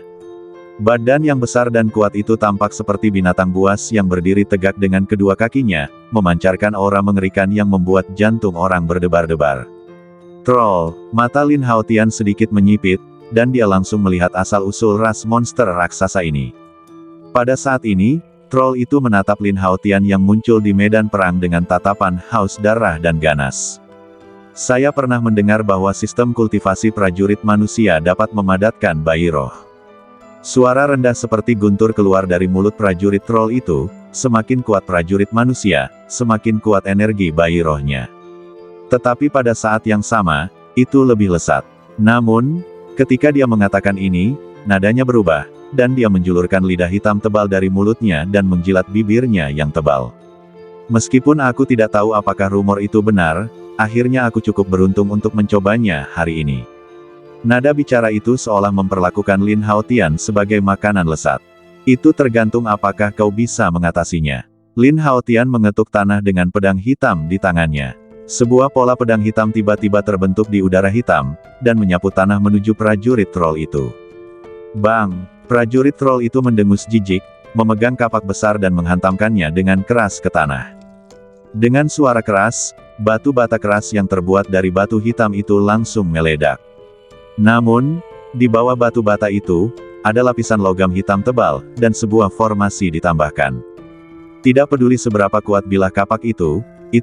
Badan yang besar dan kuat itu tampak seperti binatang buas yang berdiri tegak dengan kedua kakinya, memancarkan aura mengerikan yang membuat jantung orang berdebar-debar. Troll, mata Lin Haotian sedikit menyipit, dan dia langsung melihat asal-usul ras monster raksasa ini. Pada saat ini, troll itu menatap Lin Haotian yang muncul di medan perang dengan tatapan haus darah dan ganas. Saya pernah mendengar bahwa sistem kultivasi prajurit manusia dapat memadatkan bayi roh. Suara rendah seperti guntur keluar dari mulut prajurit troll itu, semakin kuat prajurit manusia, semakin kuat energi bayi rohnya. Tetapi pada saat yang sama, itu lebih lesat. Namun, ketika dia mengatakan ini, nadanya berubah, dan dia menjulurkan lidah hitam tebal dari mulutnya dan menjilat bibirnya yang tebal. Meskipun aku tidak tahu apakah rumor itu benar, akhirnya aku cukup beruntung untuk mencobanya hari ini. Nada bicara itu seolah memperlakukan Lin Haotian sebagai makanan lesat. Itu tergantung apakah kau bisa mengatasinya. Lin Haotian mengetuk tanah dengan pedang hitam di tangannya. Sebuah pola pedang hitam tiba-tiba terbentuk di udara hitam, dan menyapu tanah menuju prajurit troll itu. Bang! Prajurit troll itu mendengus jijik, memegang kapak besar dan menghantamkannya dengan keras ke tanah. Dengan suara keras, batu bata keras yang terbuat dari batu hitam itu langsung meledak. Namun, di bawah batu bata itu, ada lapisan logam hitam tebal, dan sebuah formasi ditambahkan. Tidak peduli seberapa kuat bilah kapak itu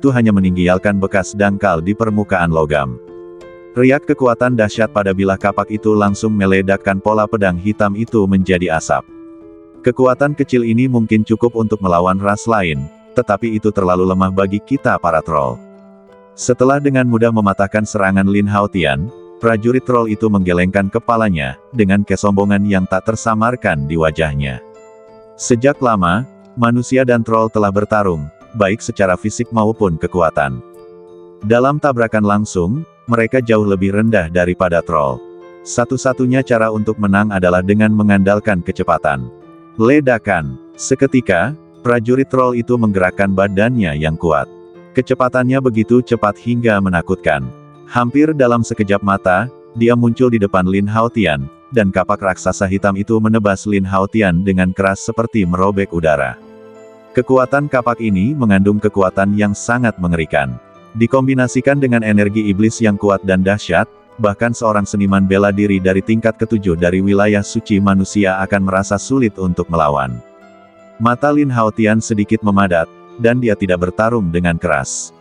hanya meninggalkan bekas dangkal di permukaan logam. Riak kekuatan dahsyat pada bilah kapak itu langsung meledakkan pola pedang hitam itu menjadi asap. Kekuatan kecil ini mungkin cukup untuk melawan ras lain, tetapi itu terlalu lemah bagi kita para troll. Setelah dengan mudah mematahkan serangan Lin Haotian, prajurit troll itu menggelengkan kepalanya, dengan kesombongan yang tak tersamarkan di wajahnya. Sejak lama, manusia dan troll telah bertarung, baik secara fisik maupun kekuatan. Dalam tabrakan langsung, mereka jauh lebih rendah daripada troll. Satu-satunya cara untuk menang adalah dengan mengandalkan kecepatan. Ledakan. Seketika, prajurit troll itu menggerakkan badannya yang kuat. Kecepatannya begitu cepat hingga menakutkan. Hampir dalam sekejap mata, dia muncul di depan Lin Haotian, dan kapak raksasa hitam itu menebas Lin Haotian dengan keras seperti merobek udara. Kekuatan kapak ini mengandung kekuatan yang sangat mengerikan. Dikombinasikan dengan energi iblis yang kuat dan dahsyat, bahkan seorang seniman bela diri dari tingkat ke-7 dari wilayah suci manusia akan merasa sulit untuk melawan. Mata Lin Haotian sedikit memadat, dan dia tidak bertarung dengan keras.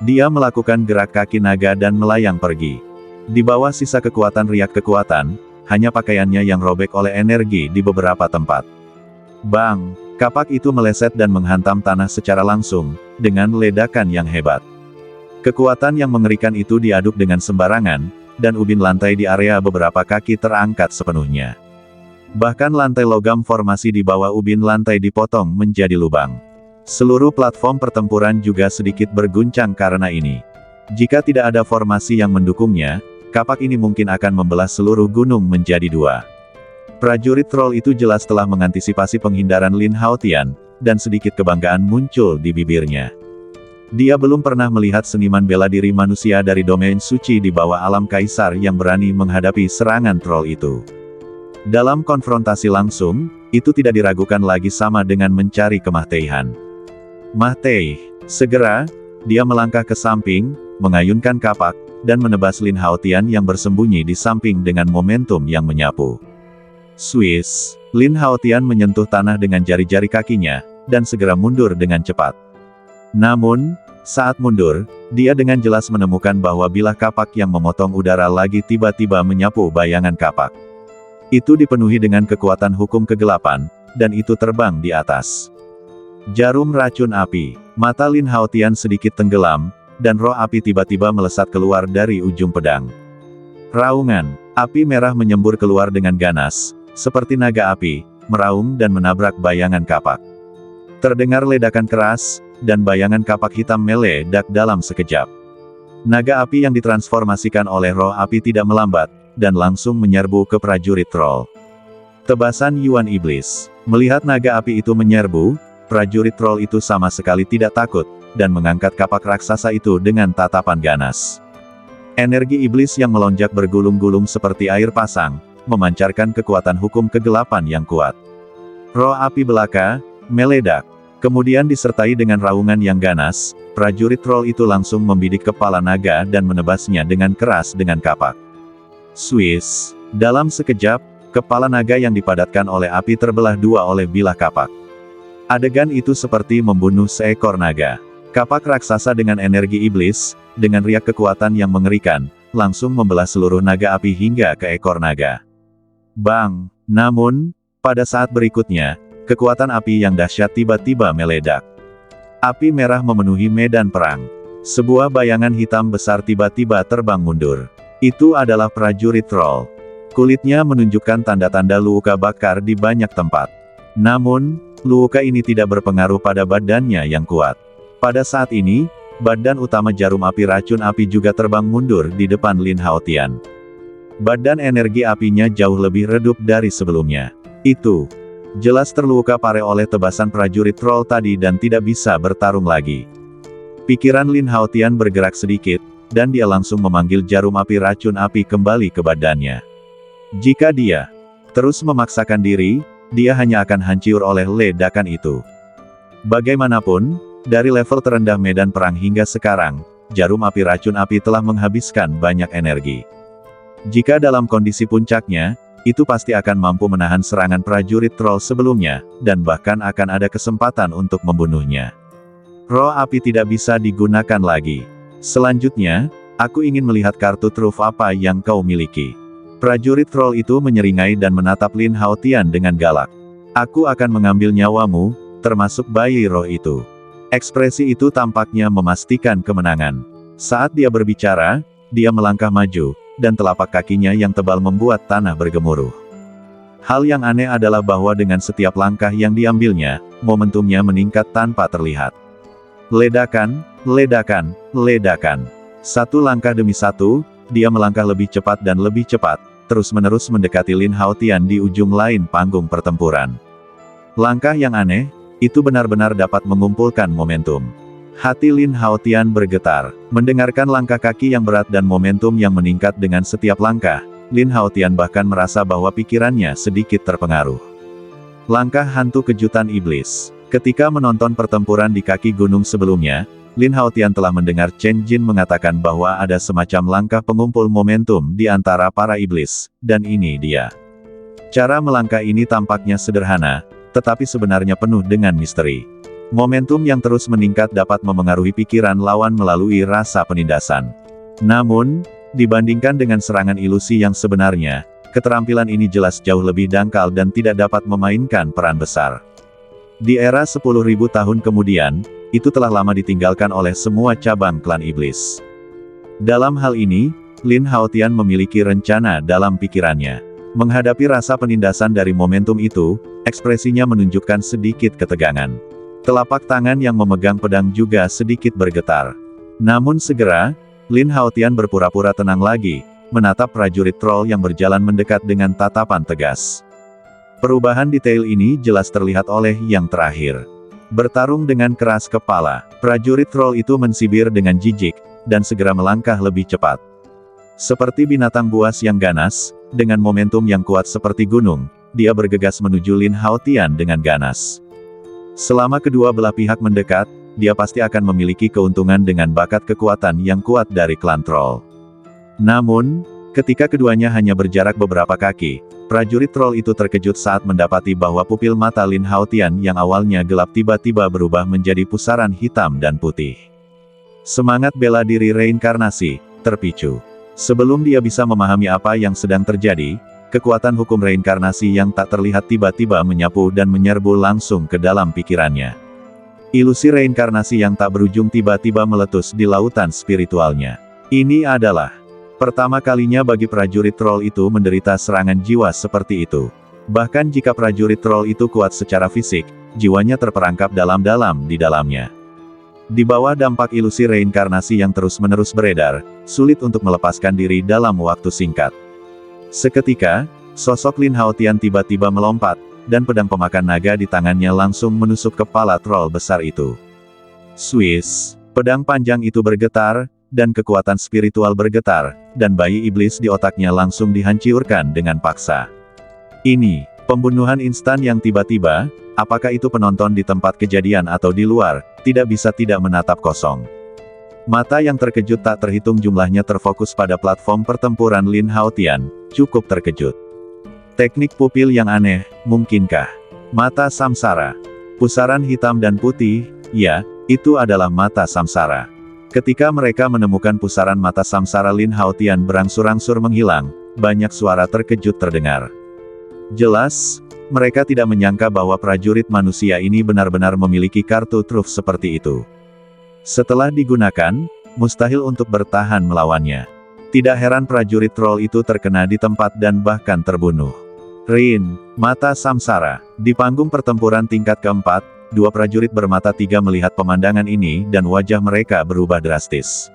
Dia melakukan gerak kaki naga dan melayang pergi. Di bawah sisa kekuatan riak kekuatan, hanya pakaiannya yang robek oleh energi di beberapa tempat. Bang! Kapak itu meleset dan menghantam tanah secara langsung, dengan ledakan yang hebat. Kekuatan yang mengerikan itu diaduk dengan sembarangan, dan ubin lantai di area beberapa kaki terangkat sepenuhnya. Bahkan lantai logam formasi di bawah ubin lantai dipotong menjadi lubang. Seluruh platform pertempuran juga sedikit berguncang karena ini. Jika tidak ada formasi yang mendukungnya, kapak ini mungkin akan membelah seluruh gunung menjadi dua. Prajurit troll itu jelas telah mengantisipasi penghindaran Lin Haotian, dan sedikit kebanggaan muncul di bibirnya. Dia belum pernah melihat seniman bela diri manusia dari domain suci di bawah alam kaisar yang berani menghadapi serangan troll itu. Dalam konfrontasi langsung, itu tidak diragukan lagi sama dengan mencari kematian. Mati. Segera, dia melangkah ke samping, mengayunkan kapak, dan menebas Lin Haotian yang bersembunyi di samping dengan momentum yang menyapu. Swiss. Lin Haotian menyentuh tanah dengan jari-jari kakinya, dan segera mundur dengan cepat. Namun, saat mundur, dia dengan jelas menemukan bahwa bilah kapak yang memotong udara lagi tiba-tiba menyapu bayangan kapak. Itu dipenuhi dengan kekuatan hukum kegelapan, dan itu terbang di atas. Jarum racun api. Mata Lin Haotian sedikit tenggelam, dan roh api tiba-tiba melesat keluar dari ujung pedang. Raungan. Api merah menyembur keluar dengan ganas, seperti naga api, meraung dan menabrak bayangan kapak. Terdengar ledakan keras, dan bayangan kapak hitam meledak dalam sekejap. Naga api yang ditransformasikan oleh roh api tidak melambat, dan langsung menyerbu ke prajurit troll. Tebasan Yuan Iblis. Melihat naga api itu menyerbu, prajurit troll itu sama sekali tidak takut, dan mengangkat kapak raksasa itu dengan tatapan ganas. Energi iblis yang melonjak bergulung-gulung seperti air pasang, memancarkan kekuatan hukum kegelapan yang kuat. Roh api belaka meledak. Kemudian disertai dengan raungan yang ganas, prajurit troll itu langsung membidik kepala naga dan menebasnya dengan keras dengan kapak. Swiss. Dalam sekejap, kepala naga yang dipadatkan oleh api terbelah dua oleh bilah kapak. Adegan itu seperti membunuh seekor naga. Kapak raksasa dengan energi iblis, dengan riak kekuatan yang mengerikan, langsung membelah seluruh naga api hingga ke ekor naga. Bang! Namun, pada saat berikutnya, kekuatan api yang dahsyat tiba-tiba meledak. Api merah memenuhi medan perang. Sebuah bayangan hitam besar tiba-tiba terbang mundur. Itu adalah prajurit troll. Kulitnya menunjukkan tanda-tanda luka bakar di banyak tempat. Namun, luka ini tidak berpengaruh pada badannya yang kuat. Pada saat ini, badan utama jarum api racun api juga terbang mundur di depan Lin Haotian. Badan energi apinya jauh lebih redup dari sebelumnya. Itu jelas terluka parah oleh tebasan prajurit troll tadi dan tidak bisa bertarung lagi. Pikiran Lin Haotian bergerak sedikit, dan dia langsung memanggil jarum api racun api kembali ke badannya. Jika dia terus memaksakan diri, dia hanya akan hancur oleh ledakan itu. Bagaimanapun, dari level terendah medan perang hingga sekarang, jarum api racun api telah menghabiskan banyak energi. Jika dalam kondisi puncaknya, itu pasti akan mampu menahan serangan prajurit troll sebelumnya, dan bahkan akan ada kesempatan untuk membunuhnya. Roh api tidak bisa digunakan lagi. Selanjutnya, aku ingin melihat kartu truf apa yang kau miliki. Prajurit troll itu menyeringai dan menatap Lin Haotian dengan galak. Aku akan mengambil nyawamu, termasuk bayi roh itu. Ekspresi itu tampaknya memastikan kemenangan. Saat dia berbicara, dia melangkah maju, dan telapak kakinya yang tebal membuat tanah bergemuruh. Hal yang aneh adalah bahwa dengan setiap langkah yang diambilnya, momentumnya meningkat tanpa terlihat. Ledakan, ledakan, ledakan. Satu langkah demi satu, dia melangkah lebih cepat dan lebih cepat, terus-menerus mendekati Lin Haotian di ujung lain panggung pertempuran. Langkah yang aneh, itu benar-benar dapat mengumpulkan momentum. Hati Lin Haotian bergetar. Mendengarkan langkah kaki yang berat dan momentum yang meningkat dengan setiap langkah, Lin Haotian bahkan merasa bahwa pikirannya sedikit terpengaruh. Langkah hantu kejutan iblis. Ketika menonton pertempuran di kaki gunung sebelumnya, Lin Haotian telah mendengar Chen Jin mengatakan bahwa ada semacam langkah pengumpul momentum di antara para iblis, dan ini dia. Cara melangkah ini tampaknya sederhana, tetapi sebenarnya penuh dengan misteri. Momentum yang terus meningkat dapat memengaruhi pikiran lawan melalui rasa penindasan. Namun, dibandingkan dengan serangan ilusi yang sebenarnya, keterampilan ini jelas jauh lebih dangkal dan tidak dapat memainkan peran besar. Di era 10.000 tahun kemudian, itu telah lama ditinggalkan oleh semua cabang klan iblis. Dalam hal ini, Lin Haotian memiliki rencana dalam pikirannya. Menghadapi rasa penindasan dari momentum itu, ekspresinya menunjukkan sedikit ketegangan. Telapak tangan yang memegang pedang juga sedikit bergetar. Namun segera, Lin Haotian berpura-pura tenang lagi, menatap prajurit troll yang berjalan mendekat dengan tatapan tegas. Perubahan detail ini jelas terlihat oleh yang terakhir. Bertarung dengan keras kepala, prajurit troll itu mensibir dengan jijik, dan segera melangkah lebih cepat. Seperti binatang buas yang ganas, dengan momentum yang kuat seperti gunung, dia bergegas menuju Lin Haotian dengan ganas. Selama kedua belah pihak mendekat, dia pasti akan memiliki keuntungan dengan bakat kekuatan yang kuat dari klan troll. Namun, ketika keduanya hanya berjarak beberapa kaki, prajurit troll itu terkejut saat mendapati bahwa pupil mata Lin Haotian yang awalnya gelap tiba-tiba berubah menjadi pusaran hitam dan putih. Semangat bela diri reinkarnasi terpicu. Sebelum dia bisa memahami apa yang sedang terjadi, kekuatan hukum reinkarnasi yang tak terlihat tiba-tiba menyapu dan menyerbu langsung ke dalam pikirannya. Ilusi reinkarnasi yang tak berujung tiba-tiba meletus di lautan spiritualnya. Ini adalah pertama kalinya bagi prajurit troll itu menderita serangan jiwa seperti itu. Bahkan jika prajurit troll itu kuat secara fisik, jiwanya terperangkap dalam-dalam di dalamnya. Di bawah dampak ilusi reinkarnasi yang terus-menerus beredar, sulit untuk melepaskan diri dalam waktu singkat. Seketika, sosok Lin Haotian tiba-tiba melompat, dan pedang pemakan naga di tangannya langsung menusuk kepala troll besar itu. Swiss, pedang panjang itu bergetar, dan kekuatan spiritual bergetar, dan bayi iblis di otaknya langsung dihancurkan dengan paksa. Ini, pembunuhan instan yang tiba-tiba, apakah itu penonton di tempat kejadian atau di luar, tidak bisa tidak menatap kosong. Mata yang terkejut tak terhitung jumlahnya terfokus pada platform pertempuran Lin Haotian, cukup terkejut. Teknik pupil yang aneh, mungkinkah? Mata samsara. Pusaran hitam dan putih, ya, itu adalah mata samsara. Ketika mereka menemukan pusaran mata samsara Lin Haotian berangsur-angsur menghilang, banyak suara terkejut terdengar. Jelas, mereka tidak menyangka bahwa prajurit manusia ini benar-benar memiliki kartu truf seperti itu. Setelah digunakan, mustahil untuk bertahan melawannya. Tidak heran prajurit troll itu terkena di tempat dan bahkan terbunuh. Rin, mata samsara. Di panggung pertempuran tingkat keempat, dua prajurit bermata tiga melihat pemandangan ini dan wajah mereka berubah drastis.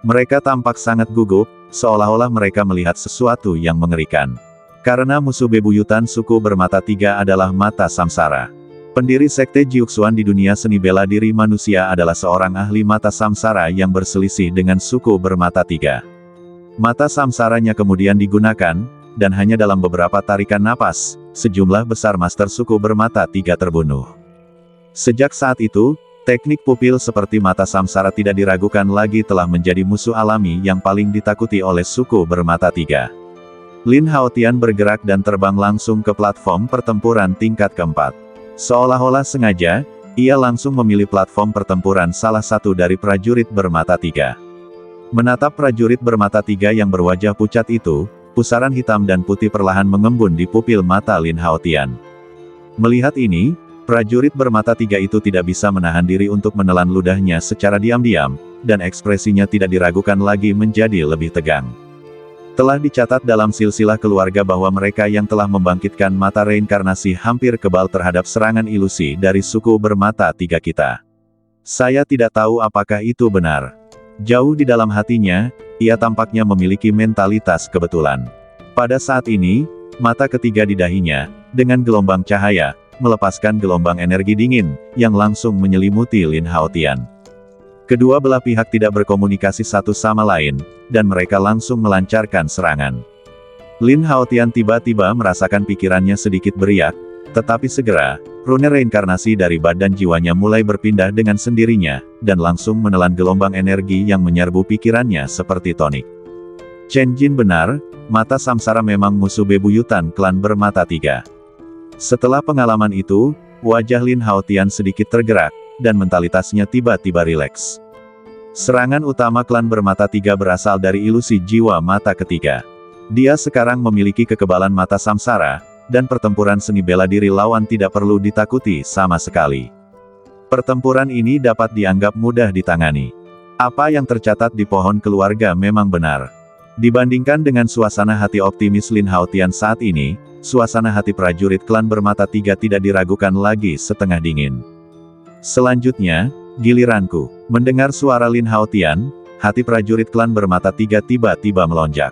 Mereka tampak sangat gugup, seolah-olah mereka melihat sesuatu yang mengerikan. Karena musuh bebuyutan suku bermata tiga adalah mata samsara. Pendiri sekte Jiuxuan di dunia seni bela diri manusia adalah seorang ahli mata samsara yang berselisih dengan suku bermata tiga. Mata samsaranya kemudian digunakan, dan hanya dalam beberapa tarikan napas, sejumlah besar master suku bermata tiga terbunuh. Sejak saat itu, teknik pupil seperti mata samsara tidak diragukan lagi telah menjadi musuh alami yang paling ditakuti oleh suku bermata tiga. Lin Haotian bergerak dan terbang langsung ke platform pertempuran tingkat keempat. Seolah-olah sengaja, ia langsung memilih platform pertempuran salah satu dari prajurit bermata tiga. Menatap prajurit bermata tiga yang berwajah pucat itu, pusaran hitam dan putih perlahan mengembun di pupil mata Lin Haotian. Melihat ini, prajurit bermata tiga itu tidak bisa menahan diri untuk menelan ludahnya secara diam-diam, dan ekspresinya tidak diragukan lagi menjadi lebih tegang. Telah dicatat dalam silsilah keluarga bahwa mereka yang telah membangkitkan mata reinkarnasi hampir kebal terhadap serangan ilusi dari suku bermata tiga kita. Saya tidak tahu apakah itu benar. Jauh di dalam hatinya, ia tampaknya memiliki mentalitas kebetulan. Pada saat ini, mata ketiga di dahinya, dengan gelombang cahaya, melepaskan gelombang energi dingin, yang langsung menyelimuti Lin Haotian. Kedua belah pihak tidak berkomunikasi satu sama lain, dan mereka langsung melancarkan serangan. Lin Haotian tiba-tiba merasakan pikirannya sedikit beriak, tetapi segera, rune reinkarnasi dari badan jiwanya mulai berpindah dengan sendirinya, dan langsung menelan gelombang energi yang menyerbu pikirannya seperti tonik. Chen Jin benar, mata samsara memang musuh bebuyutan klan bermata tiga. Setelah pengalaman itu, wajah Lin Haotian sedikit tergerak, dan mentalitasnya tiba-tiba rileks. Serangan utama klan bermata tiga berasal dari ilusi jiwa mata ketiga. Dia sekarang memiliki kekebalan mata samsara, dan pertempuran seni bela diri lawan tidak perlu ditakuti sama sekali. Pertempuran ini dapat dianggap mudah ditangani. Apa yang tercatat di pohon keluarga memang benar. Dibandingkan dengan suasana hati optimis Lin Haotian saat ini, suasana hati prajurit klan bermata tiga tidak diragukan lagi setengah dingin. Selanjutnya, giliranku. Mendengar suara Lin Haotian, hati prajurit klan bermata tiga tiba-tiba melonjak.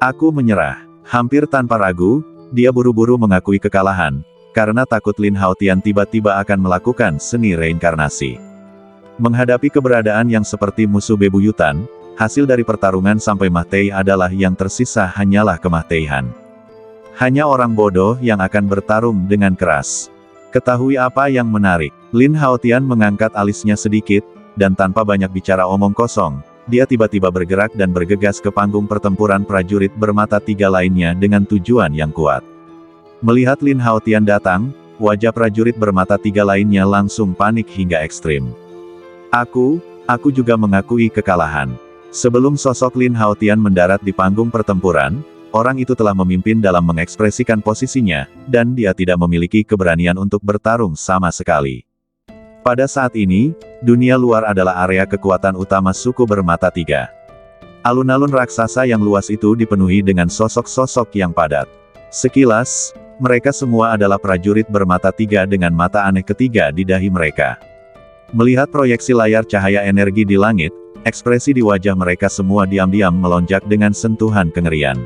Aku menyerah. Hampir tanpa ragu, dia buru-buru mengakui kekalahan, karena takut Lin Haotian tiba-tiba akan melakukan seni reinkarnasi. Menghadapi keberadaan yang seperti musuh bebuyutan, hasil dari pertarungan sampai mati adalah yang tersisa hanyalah kematian. Hanya orang bodoh yang akan bertarung dengan keras. Ketahui apa yang menarik? Lin Haotian mengangkat alisnya sedikit, dan tanpa banyak bicara omong kosong, dia tiba-tiba bergerak dan bergegas ke panggung pertempuran prajurit bermata 3 lainnya dengan tujuan yang kuat. Melihat Lin Haotian datang, wajah prajurit bermata 3 lainnya langsung panik hingga ekstrim. Aku juga mengakui kekalahan. Sebelum sosok Lin Haotian mendarat di panggung pertempuran, orang itu telah memimpin dalam mengekspresikan posisinya, dan dia tidak memiliki keberanian untuk bertarung sama sekali. Pada saat ini, dunia luar adalah area kekuatan utama suku bermata 3. Alun-alun raksasa yang luas itu dipenuhi dengan sosok-sosok yang padat. Sekilas, mereka semua adalah prajurit bermata 3 dengan mata aneh ketiga di dahi mereka. Melihat proyeksi layar cahaya energi di langit, ekspresi di wajah mereka semua diam-diam melonjak dengan sentuhan kengerian.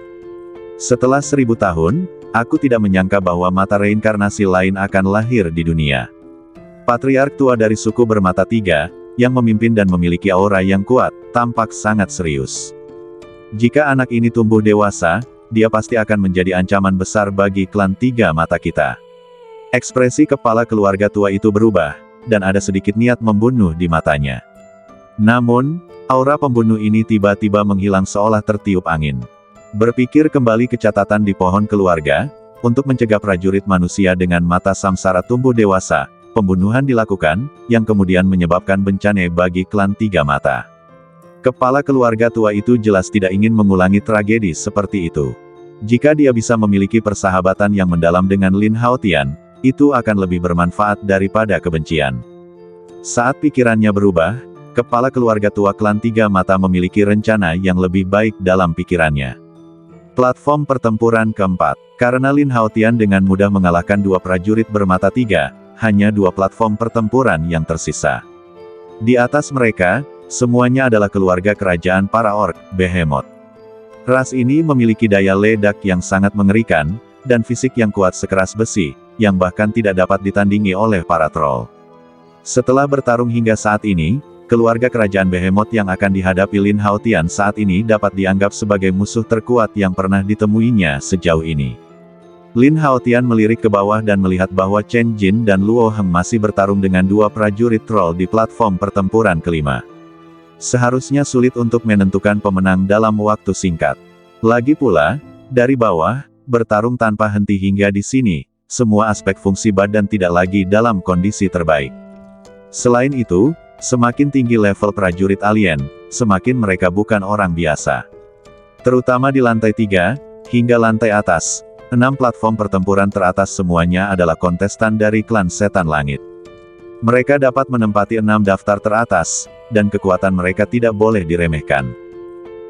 Setelah 1000 tahun, aku tidak menyangka bahwa mata reinkarnasi lain akan lahir di dunia. Patriark tua dari suku bermata 3, yang memimpin dan memiliki aura yang kuat, tampak sangat serius. Jika anak ini tumbuh dewasa, dia pasti akan menjadi ancaman besar bagi klan 3 mata kita. Ekspresi kepala keluarga tua itu berubah, dan ada sedikit niat membunuh di matanya. Namun, aura pembunuh ini tiba-tiba menghilang seolah tertiup angin. Berpikir kembali ke catatan di pohon keluarga, untuk mencegah prajurit manusia dengan mata samsara tumbuh dewasa, pembunuhan dilakukan, yang kemudian menyebabkan bencana bagi klan 3 mata. Kepala keluarga tua itu jelas tidak ingin mengulangi tragedi seperti itu. Jika dia bisa memiliki persahabatan yang mendalam dengan Lin Haotian, itu akan lebih bermanfaat daripada kebencian. Saat pikirannya berubah, kepala keluarga tua klan 3 mata memiliki rencana yang lebih baik dalam pikirannya. Platform pertempuran keempat. Karena Lin Haotian dengan mudah mengalahkan 2 prajurit bermata 3, hanya 2 platform pertempuran yang tersisa. Di atas mereka, semuanya adalah keluarga kerajaan para orc, Behemoth. Ras ini memiliki daya ledak yang sangat mengerikan, dan fisik yang kuat sekeras besi, yang bahkan tidak dapat ditandingi oleh para troll. Setelah bertarung hingga saat ini, keluarga kerajaan Behemoth yang akan dihadapi Lin Haotian saat ini dapat dianggap sebagai musuh terkuat yang pernah ditemuinya sejauh ini. Lin Haotian melirik ke bawah dan melihat bahwa Chen Jin dan Luo Heng masih bertarung dengan 2 prajurit troll di platform pertempuran kelima. Seharusnya sulit untuk menentukan pemenang dalam waktu singkat. Lagi pula, dari bawah, bertarung tanpa henti hingga di sini, semua aspek fungsi badan tidak lagi dalam kondisi terbaik. Selain itu, semakin tinggi level prajurit alien, semakin mereka bukan orang biasa. Terutama di lantai 3, hingga lantai atas. 6 platform pertempuran teratas semuanya adalah kontestan dari klan Setan Langit. Mereka dapat menempati 6 daftar teratas, dan kekuatan mereka tidak boleh diremehkan.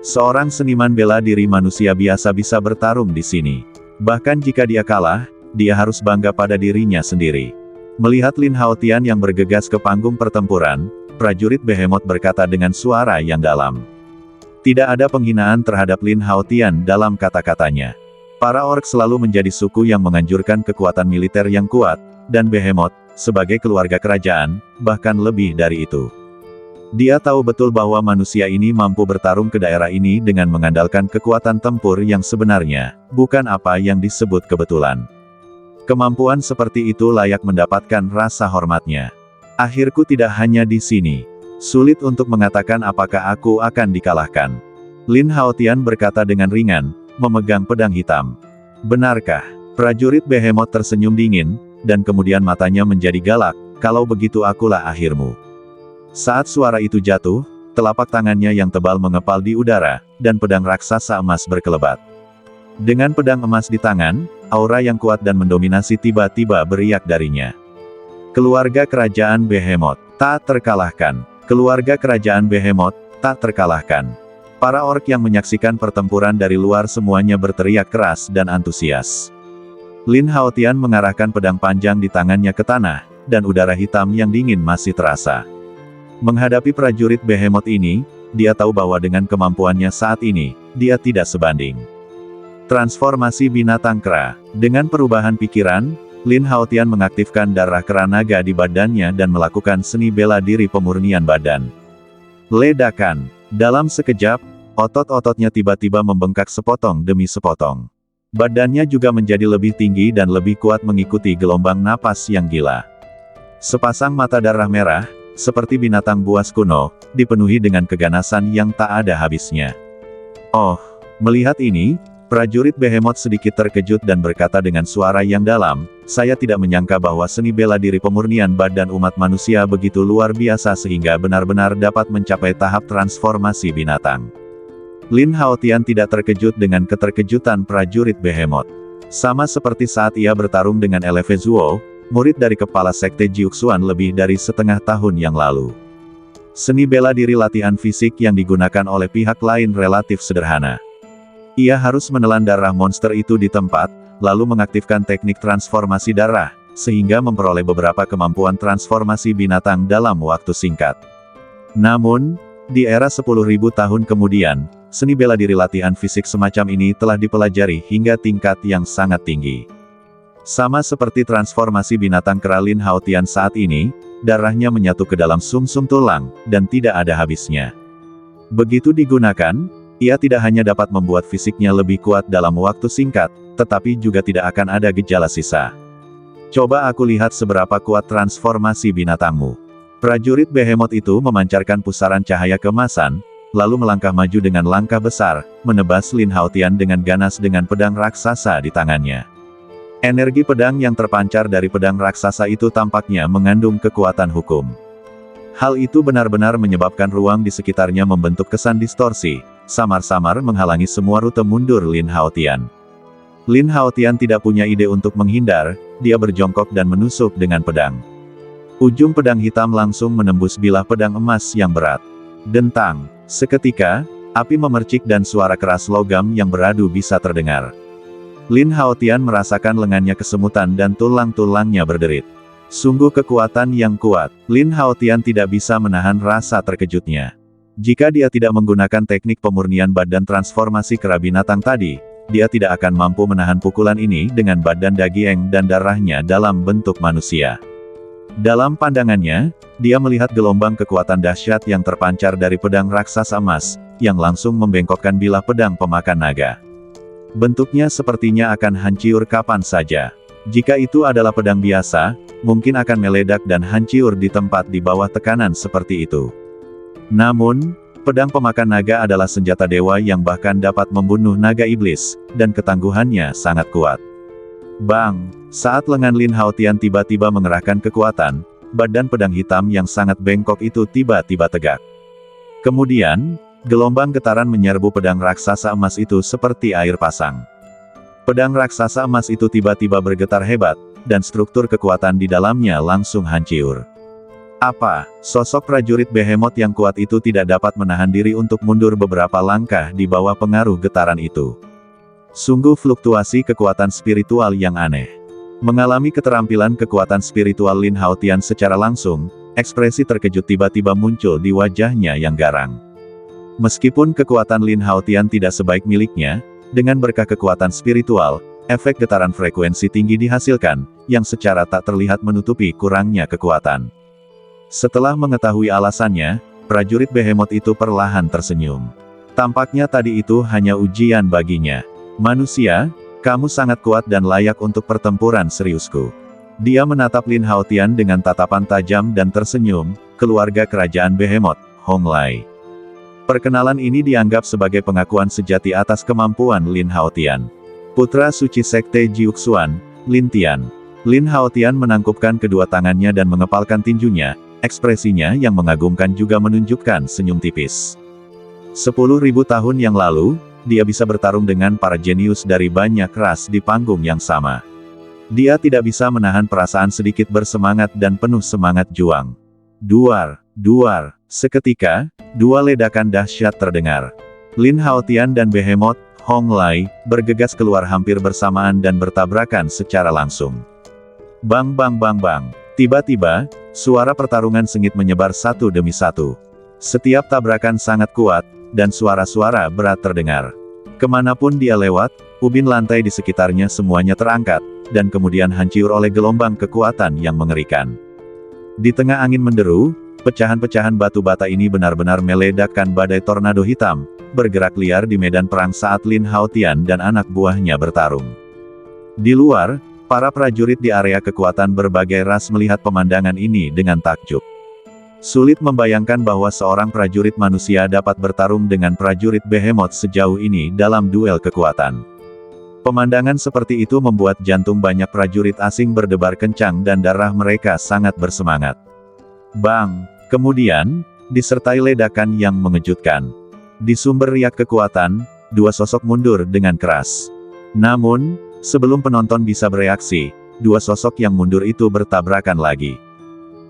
Seorang seniman bela diri manusia biasa bisa bertarung di sini. Bahkan jika dia kalah, dia harus bangga pada dirinya sendiri. Melihat Lin Haotian yang bergegas ke panggung pertempuran, prajurit Behemoth berkata dengan suara yang dalam. Tidak ada penghinaan terhadap Lin Haotian dalam kata-katanya. Para orc selalu menjadi suku yang menganjurkan kekuatan militer yang kuat, dan Behemoth, sebagai keluarga kerajaan, bahkan lebih dari itu. Dia tahu betul bahwa manusia ini mampu bertarung ke daerah ini dengan mengandalkan kekuatan tempur yang sebenarnya, bukan apa yang disebut kebetulan. Kemampuan seperti itu layak mendapatkan rasa hormatnya. Akhirku tidak hanya di sini. Sulit untuk mengatakan apakah aku akan dikalahkan. Lin Haotian berkata dengan ringan, memegang pedang hitam. Benarkah? Prajurit Behemoth tersenyum dingin, dan kemudian matanya menjadi galak, kalau begitu akulah akhirmu. Saat suara itu jatuh, telapak tangannya yang tebal mengepal di udara, dan pedang raksasa emas berkelebat. Dengan pedang emas di tangan, aura yang kuat dan mendominasi tiba-tiba beriak darinya. Keluarga kerajaan Behemoth, tak terkalahkan. Keluarga kerajaan Behemoth, tak terkalahkan. Para orc yang menyaksikan pertempuran dari luar semuanya berteriak keras dan antusias. Lin Haotian mengarahkan pedang panjang di tangannya ke tanah, dan udara hitam yang dingin masih terasa. Menghadapi prajurit Behemoth ini, dia tahu bahwa dengan kemampuannya saat ini, dia tidak sebanding. Transformasi binatang kera. Dengan perubahan pikiran, Lin Haotian mengaktifkan darah kera naga di badannya dan melakukan seni bela diri pemurnian badan. Ledakan. Dalam sekejap, otot-ototnya tiba-tiba membengkak sepotong demi sepotong. Badannya juga menjadi lebih tinggi dan lebih kuat mengikuti gelombang napas yang gila. Sepasang mata darah merah, seperti binatang buas kuno, dipenuhi dengan keganasan yang tak ada habisnya. Oh, melihat ini, prajurit Behemoth sedikit terkejut dan berkata dengan suara yang dalam, "Saya tidak menyangka bahwa seni bela diri pemurnian badan umat manusia begitu luar biasa sehingga benar-benar dapat mencapai tahap transformasi binatang." Lin Haotian tidak terkejut dengan keterkejutan prajurit Behemoth. Sama seperti saat ia bertarung dengan Eleve Zuo, murid dari kepala sekte Jiuxuan lebih dari setengah tahun yang lalu. Seni bela diri latihan fisik yang digunakan oleh pihak lain relatif sederhana. Ia harus menelan darah monster itu di tempat, lalu mengaktifkan teknik transformasi darah, sehingga memperoleh beberapa kemampuan transformasi binatang dalam waktu singkat. Namun, di era 10.000 tahun kemudian, seni bela diri latihan fisik semacam ini telah dipelajari hingga tingkat yang sangat tinggi. Sama seperti transformasi binatang kera Lin Haotian saat ini, darahnya menyatu ke dalam sumsum tulang, dan tidak ada habisnya. Begitu digunakan, ia tidak hanya dapat membuat fisiknya lebih kuat dalam waktu singkat, tetapi juga tidak akan ada gejala sisa. Coba aku lihat seberapa kuat transformasi binatangmu. Prajurit Behemoth itu memancarkan pusaran cahaya keemasan, lalu melangkah maju dengan langkah besar, menebas Lin Haotian dengan ganas dengan pedang raksasa di tangannya. Energi pedang yang terpancar dari pedang raksasa itu tampaknya mengandung kekuatan hukum. Hal itu benar-benar menyebabkan ruang di sekitarnya membentuk kesan distorsi, samar-samar menghalangi semua rute mundur Lin Haotian. Lin Haotian tidak punya ide untuk menghindar, dia berjongkok dan menusuk dengan pedang. Ujung pedang hitam langsung menembus bilah pedang emas yang berat. Dentang. Seketika, api memercik dan suara keras logam yang beradu bisa terdengar. Lin Haotian merasakan lengannya kesemutan dan tulang-tulangnya berderit. Sungguh kekuatan yang kuat. Lin Haotian tidak bisa menahan rasa terkejutnya. Jika dia tidak menggunakan teknik pemurnian badan transformasi kera binatang tadi, dia tidak akan mampu menahan pukulan ini dengan badan daging dan darahnya dalam bentuk manusia. Dalam pandangannya, dia melihat gelombang kekuatan dahsyat yang terpancar dari pedang raksasa emas, yang langsung membengkokkan bilah pedang pemakan naga. Bentuknya sepertinya akan hancur kapan saja. Jika itu adalah pedang biasa, mungkin akan meledak dan hancur di tempat di bawah tekanan seperti itu. Namun, pedang pemakan naga adalah senjata dewa yang bahkan dapat membunuh naga iblis, dan ketangguhannya sangat kuat. Bang! Saat lengan Lin Haotian tiba-tiba mengerahkan kekuatan, badan pedang hitam yang sangat bengkok itu tiba-tiba tegak. Kemudian, gelombang getaran menyerbu pedang raksasa emas itu seperti air pasang. Pedang raksasa emas itu tiba-tiba bergetar hebat, dan struktur kekuatan di dalamnya langsung hancur. Apa? Sosok prajurit Behemoth yang kuat itu tidak dapat menahan diri untuk mundur beberapa langkah di bawah pengaruh getaran itu. Sungguh fluktuasi kekuatan spiritual yang aneh. Mengalami keterampilan kekuatan spiritual Lin Haotian secara langsung, ekspresi terkejut tiba-tiba muncul di wajahnya yang garang. Meskipun kekuatan Lin Haotian tidak sebaik miliknya, dengan berkah kekuatan spiritual, efek getaran frekuensi tinggi dihasilkan, yang secara tak terlihat menutupi kurangnya kekuatan. Setelah mengetahui alasannya, prajurit Behemoth itu perlahan tersenyum. Tampaknya tadi itu hanya ujian baginya. Manusia, kamu sangat kuat dan layak untuk pertempuran seriusku. Dia menatap Lin Haotian dengan tatapan tajam dan tersenyum, keluarga kerajaan Behemoth, Hong Lai. Perkenalan ini dianggap sebagai pengakuan sejati atas kemampuan Lin Haotian. Putra suci sekte Jiuxuan, Lin Tian. Lin Haotian menangkupkan kedua tangannya dan mengepalkan tinjunya, ekspresinya yang mengagumkan juga menunjukkan senyum tipis. 10.000 tahun yang lalu, dia bisa bertarung dengan para jenius dari banyak ras di panggung yang sama. Dia tidak bisa menahan perasaan sedikit bersemangat dan penuh semangat juang. Duar, duar, seketika, dua ledakan dahsyat terdengar. Lin Haotian dan Behemoth, Hong Lai, bergegas keluar hampir bersamaan dan bertabrakan secara langsung. Bang bang bang bang. Tiba-tiba, suara pertarungan sengit menyebar satu demi satu. Setiap tabrakan sangat kuat, dan suara-suara berat terdengar. Kemanapun dia lewat, ubin lantai di sekitarnya semuanya terangkat, dan kemudian hancur oleh gelombang kekuatan yang mengerikan. Di tengah angin menderu, pecahan-pecahan batu bata ini benar-benar meledakkan badai tornado hitam, bergerak liar di medan perang saat Lin Haotian dan anak buahnya bertarung. Di luar, para prajurit di area kekuatan berbagai ras melihat pemandangan ini dengan takjub. Sulit membayangkan bahwa seorang prajurit manusia dapat bertarung dengan prajurit behemoth sejauh ini dalam duel kekuatan. Pemandangan seperti itu membuat jantung banyak prajurit asing berdebar kencang dan darah mereka sangat bersemangat. Bang! Kemudian, disertai ledakan yang mengejutkan. Di sumber riak kekuatan, dua sosok mundur dengan keras. Namun, sebelum penonton bisa bereaksi, dua sosok yang mundur itu bertabrakan lagi.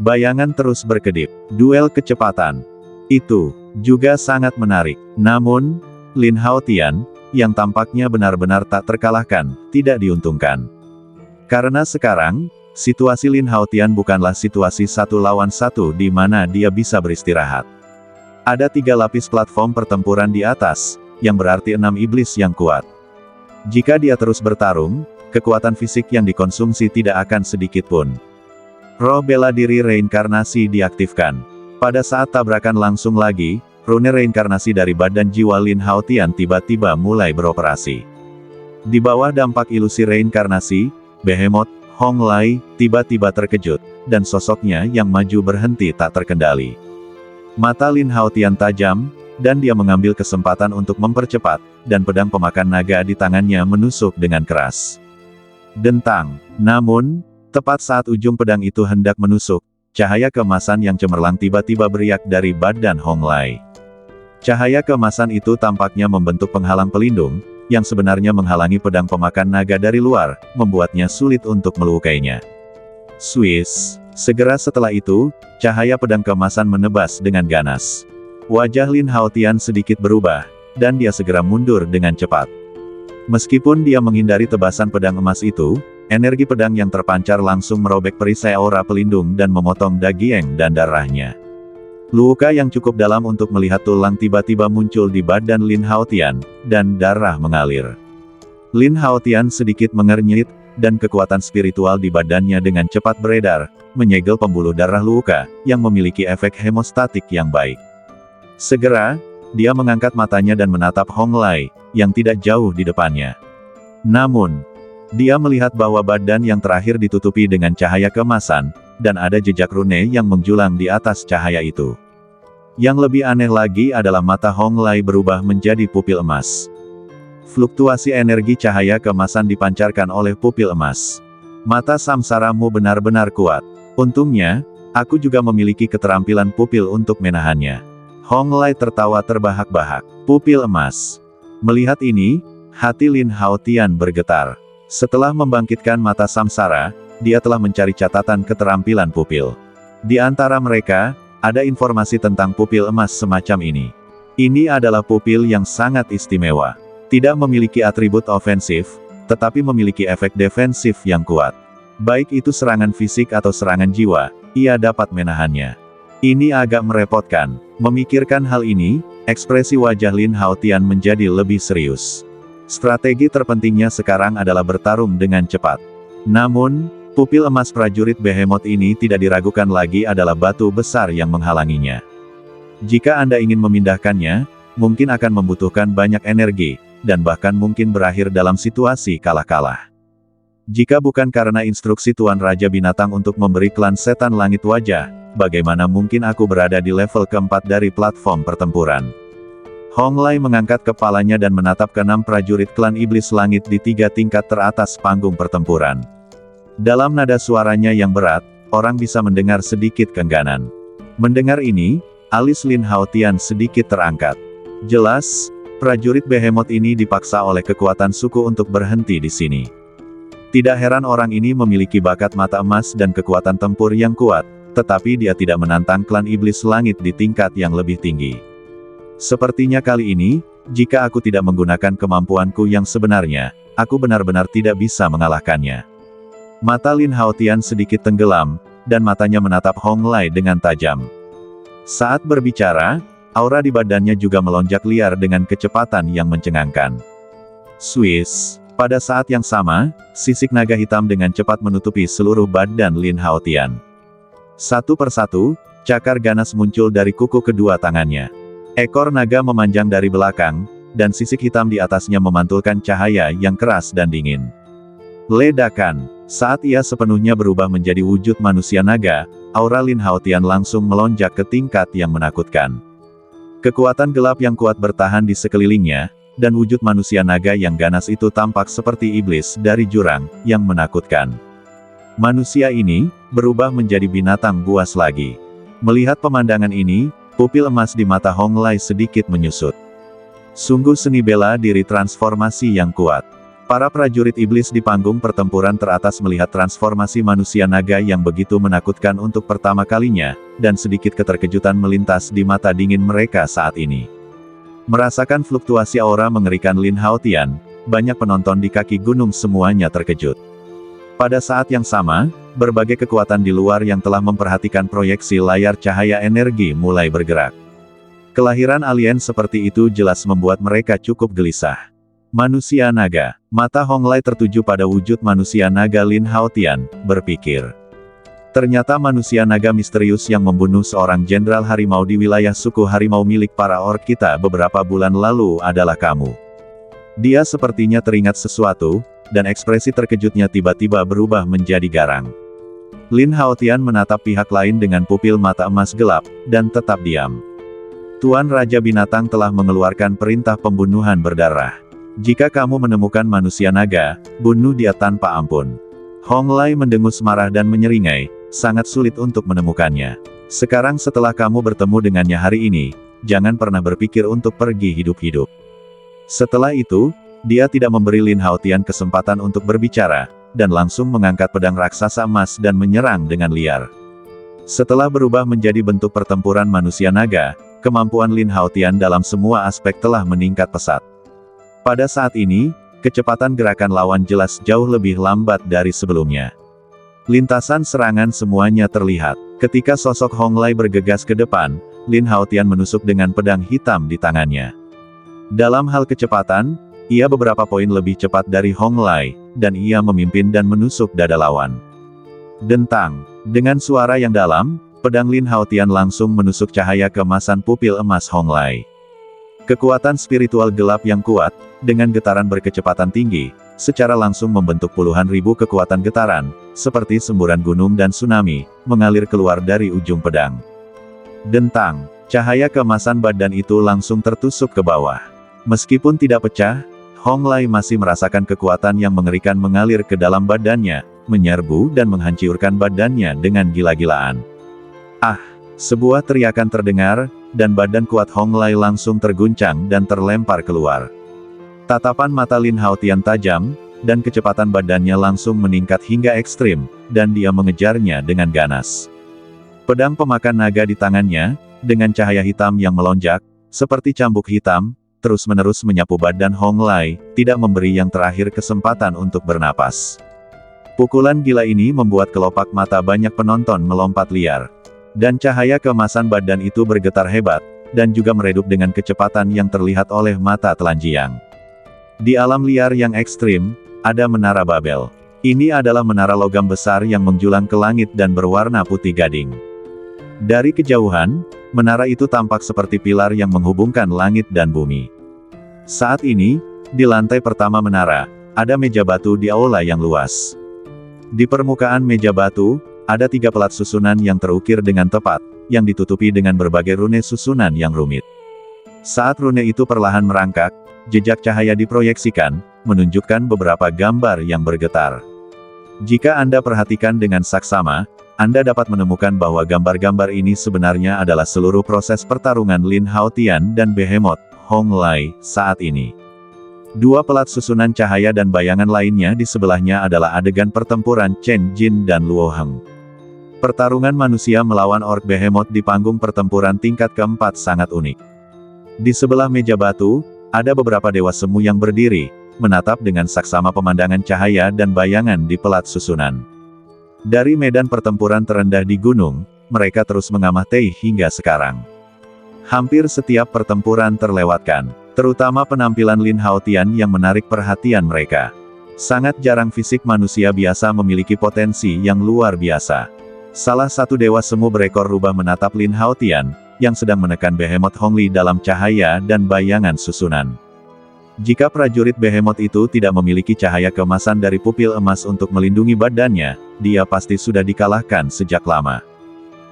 Bayangan terus berkedip. Duel kecepatan. Itu juga sangat menarik. Namun, Lin Haotian, yang tampaknya benar-benar tak terkalahkan, tidak diuntungkan. Karena sekarang, situasi Lin Haotian bukanlah situasi 1 lawan 1 di mana dia bisa beristirahat. Ada 3 lapis platform pertempuran di atas, yang berarti 6 iblis yang kuat. Jika dia terus bertarung, kekuatan fisik yang dikonsumsi tidak akan sedikit pun. Roh bela diri reinkarnasi diaktifkan. Pada saat tabrakan langsung lagi, rune reinkarnasi dari badan jiwa Lin Haotian tiba-tiba mulai beroperasi. Di bawah dampak ilusi reinkarnasi, Behemoth, Hong Lai, tiba-tiba terkejut, dan sosoknya yang maju berhenti tak terkendali. Mata Lin Haotian tajam, dan dia mengambil kesempatan untuk mempercepat, dan pedang pemakan naga di tangannya menusuk dengan keras. Dentang. Namun, tepat saat ujung pedang itu hendak menusuk, cahaya keemasan yang cemerlang tiba-tiba beriak dari badan Hong Lai. Cahaya keemasan itu tampaknya membentuk penghalang pelindung, yang sebenarnya menghalangi pedang pemakan naga dari luar, membuatnya sulit untuk melukainya. Swiss. Segera setelah itu, cahaya pedang keemasan menebas dengan ganas. Wajah Lin Haotian sedikit berubah, dan dia segera mundur dengan cepat. Meskipun dia menghindari tebasan pedang emas itu, energi pedang yang terpancar langsung merobek perisai aura pelindung dan memotong daging dan darahnya. Luka yang cukup dalam untuk melihat tulang tiba-tiba muncul di badan Lin Haotian, dan darah mengalir. Lin Haotian sedikit mengernyit, dan kekuatan spiritual di badannya dengan cepat beredar, menyegel pembuluh darah luka, yang memiliki efek hemostatik yang baik. Segera, dia mengangkat matanya dan menatap Hong Lai, yang tidak jauh di depannya. Namun, dia melihat bahwa badan yang terakhir ditutupi dengan cahaya keemasan, dan ada jejak rune yang menjulang di atas cahaya itu. Yang lebih aneh lagi adalah mata Hong Lai berubah menjadi pupil emas. Fluktuasi energi cahaya keemasan dipancarkan oleh pupil emas. Mata samsaramu benar-benar kuat. Untungnya, aku juga memiliki keterampilan pupil untuk menahannya. Hong Lai tertawa terbahak-bahak. Pupil emas. Melihat ini, hati Lin Haotian bergetar. Setelah membangkitkan mata samsara, dia telah mencari catatan keterampilan pupil. Di antara mereka, ada informasi tentang pupil emas semacam ini. Ini adalah pupil yang sangat istimewa. Tidak memiliki atribut ofensif, tetapi memiliki efek defensif yang kuat. Baik itu serangan fisik atau serangan jiwa, ia dapat menahannya. Ini agak merepotkan. Memikirkan hal ini, ekspresi wajah Lin Haotian menjadi lebih serius. Strategi terpentingnya sekarang adalah bertarung dengan cepat. Namun, pupil emas prajurit behemoth ini tidak diragukan lagi adalah batu besar yang menghalanginya. Jika Anda ingin memindahkannya, mungkin akan membutuhkan banyak energi, dan bahkan mungkin berakhir dalam situasi kalah-kalah. Jika bukan karena instruksi Tuan Raja Binatang untuk memberi klan setan langit wajah, bagaimana mungkin aku berada di level keempat dari platform pertempuran? Hong Lai mengangkat kepalanya dan menatap ke-6 prajurit klan iblis langit di 3 tingkat teratas panggung pertempuran. Dalam nada suaranya yang berat, orang bisa mendengar sedikit keengganan. Mendengar ini, alis Lin Haotian sedikit terangkat. Jelas, prajurit behemoth ini dipaksa oleh kekuatan suku untuk berhenti di sini. Tidak heran orang ini memiliki bakat mata emas dan kekuatan tempur yang kuat, tetapi dia tidak menantang klan iblis langit di tingkat yang lebih tinggi. Sepertinya kali ini, jika aku tidak menggunakan kemampuanku yang sebenarnya, aku benar-benar tidak bisa mengalahkannya. Mata Lin Haotian sedikit tenggelam, dan matanya menatap Hong Lai dengan tajam. Saat berbicara, aura di badannya juga melonjak liar dengan kecepatan yang mencengangkan. Swiss. Pada saat yang sama, sisik naga hitam dengan cepat menutupi seluruh badan Lin Haotian. Satu persatu, cakar ganas muncul dari kuku kedua tangannya. Ekor naga memanjang dari belakang, dan sisik hitam di atasnya memantulkan cahaya yang keras dan dingin. Ledakan. Saat ia sepenuhnya berubah menjadi wujud manusia naga, aura Lin Haotian langsung melonjak ke tingkat yang menakutkan. Kekuatan gelap yang kuat bertahan di sekelilingnya, dan wujud manusia naga yang ganas itu tampak seperti iblis dari jurang, yang menakutkan. Manusia ini, berubah menjadi binatang buas lagi. Melihat pemandangan ini, pupil emas di mata Hong Lai sedikit menyusut. Sungguh seni bela diri transformasi yang kuat. Para prajurit iblis di panggung pertempuran teratas melihat transformasi manusia naga yang begitu menakutkan untuk pertama kalinya, dan sedikit keterkejutan melintas di mata dingin mereka saat ini. Merasakan fluktuasi aura mengerikan Lin Haotian, banyak penonton di kaki gunung semuanya terkejut. Pada saat yang sama, berbagai kekuatan di luar yang telah memperhatikan proyeksi layar cahaya energi mulai bergerak. Kelahiran alien seperti itu jelas membuat mereka cukup gelisah. Manusia naga. Mata Hong Lai tertuju pada wujud manusia naga Lin Haotian, berpikir. Ternyata manusia naga misterius yang membunuh seorang jenderal harimau di wilayah suku harimau milik para orc kita beberapa bulan lalu adalah kamu. Dia sepertinya teringat sesuatu, dan ekspresi terkejutnya tiba-tiba berubah menjadi garang. Lin Haotian menatap pihak lain dengan pupil mata emas gelap, dan tetap diam. Tuan Raja Binatang telah mengeluarkan perintah pembunuhan berdarah. Jika kamu menemukan manusia naga, bunuh dia tanpa ampun. Hong Lai mendengus marah dan menyeringai, sangat sulit untuk menemukannya. Sekarang setelah kamu bertemu dengannya hari ini, jangan pernah berpikir untuk pergi hidup-hidup. Setelah itu, dia tidak memberi Lin Haotian kesempatan untuk berbicara, dan langsung mengangkat pedang raksasa emas dan menyerang dengan liar. Setelah berubah menjadi bentuk pertempuran manusia naga, kemampuan Lin Haotian dalam semua aspek telah meningkat pesat. Pada saat ini, kecepatan gerakan lawan jelas jauh lebih lambat dari sebelumnya. Lintasan serangan semuanya terlihat. Ketika sosok Hong Lai bergegas ke depan, Lin Haotian menusuk dengan pedang hitam di tangannya. Dalam hal kecepatan, ia beberapa poin lebih cepat dari Hong Lai, dan ia memimpin dan menusuk dada lawan. Dentang. Dengan suara yang dalam, pedang Lin Haotian langsung menusuk cahaya keemasan pupil emas Hong Lai. Kekuatan spiritual gelap yang kuat, dengan getaran berkecepatan tinggi, secara langsung membentuk puluhan ribu kekuatan getaran, seperti semburan gunung dan tsunami, mengalir keluar dari ujung pedang. Dentang, cahaya keemasan badan itu langsung tertusuk ke bawah. Meskipun tidak pecah, Hong Lai masih merasakan kekuatan yang mengerikan mengalir ke dalam badannya, menyerbu dan menghancurkan badannya dengan gila-gilaan. Ah! Sebuah teriakan terdengar, dan badan kuat Hong Lai langsung terguncang dan terlempar keluar. Tatapan mata Lin Haotian tajam, dan kecepatan badannya langsung meningkat hingga ekstrim, dan dia mengejarnya dengan ganas. Pedang pemakan naga di tangannya, dengan cahaya hitam yang melonjak, seperti cambuk hitam, terus-menerus menyapu badan Hong Lai, tidak memberi yang terakhir kesempatan untuk bernapas. Pukulan gila ini membuat kelopak mata banyak penonton melompat liar. Dan cahaya keemasan badan itu bergetar hebat, dan juga meredup dengan kecepatan yang terlihat oleh mata telanjang. Di alam liar yang ekstrim, ada menara Babel. Ini adalah menara logam besar yang menjulang ke langit dan berwarna putih gading. Dari kejauhan, menara itu tampak seperti pilar yang menghubungkan langit dan bumi. Saat ini, di lantai pertama menara, ada meja batu di aula yang luas. Di permukaan meja batu, ada 3 pelat susunan yang terukir dengan tepat, yang ditutupi dengan berbagai rune susunan yang rumit. Saat rune itu perlahan merangkak, jejak cahaya diproyeksikan, menunjukkan beberapa gambar yang bergetar. Jika Anda perhatikan dengan saksama, Anda dapat menemukan bahwa gambar-gambar ini sebenarnya adalah seluruh proses pertarungan Lin Haotian dan Behemoth, Hong Lai, saat ini. 2 pelat susunan cahaya dan bayangan lainnya di sebelahnya adalah adegan pertempuran Chen Jin dan Luo Heng. Pertarungan manusia melawan orc Behemoth di panggung pertempuran tingkat keempat sangat unik. Di sebelah meja batu, ada beberapa dewa semu yang berdiri, menatap dengan saksama pemandangan cahaya dan bayangan di pelat susunan. Dari medan pertempuran terendah di gunung, mereka terus mengamati hingga sekarang. Hampir setiap pertempuran terlewatkan, terutama penampilan Lin Haotian yang menarik perhatian mereka. Sangat jarang fisik manusia biasa memiliki potensi yang luar biasa. Salah satu dewa semu berekor rubah menatap Lin Haotian, yang sedang menekan Behemoth Hongli dalam cahaya dan bayangan susunan. Jika prajurit Behemoth itu tidak memiliki cahaya keemasan dari pupil emas untuk melindungi badannya, dia pasti sudah dikalahkan sejak lama.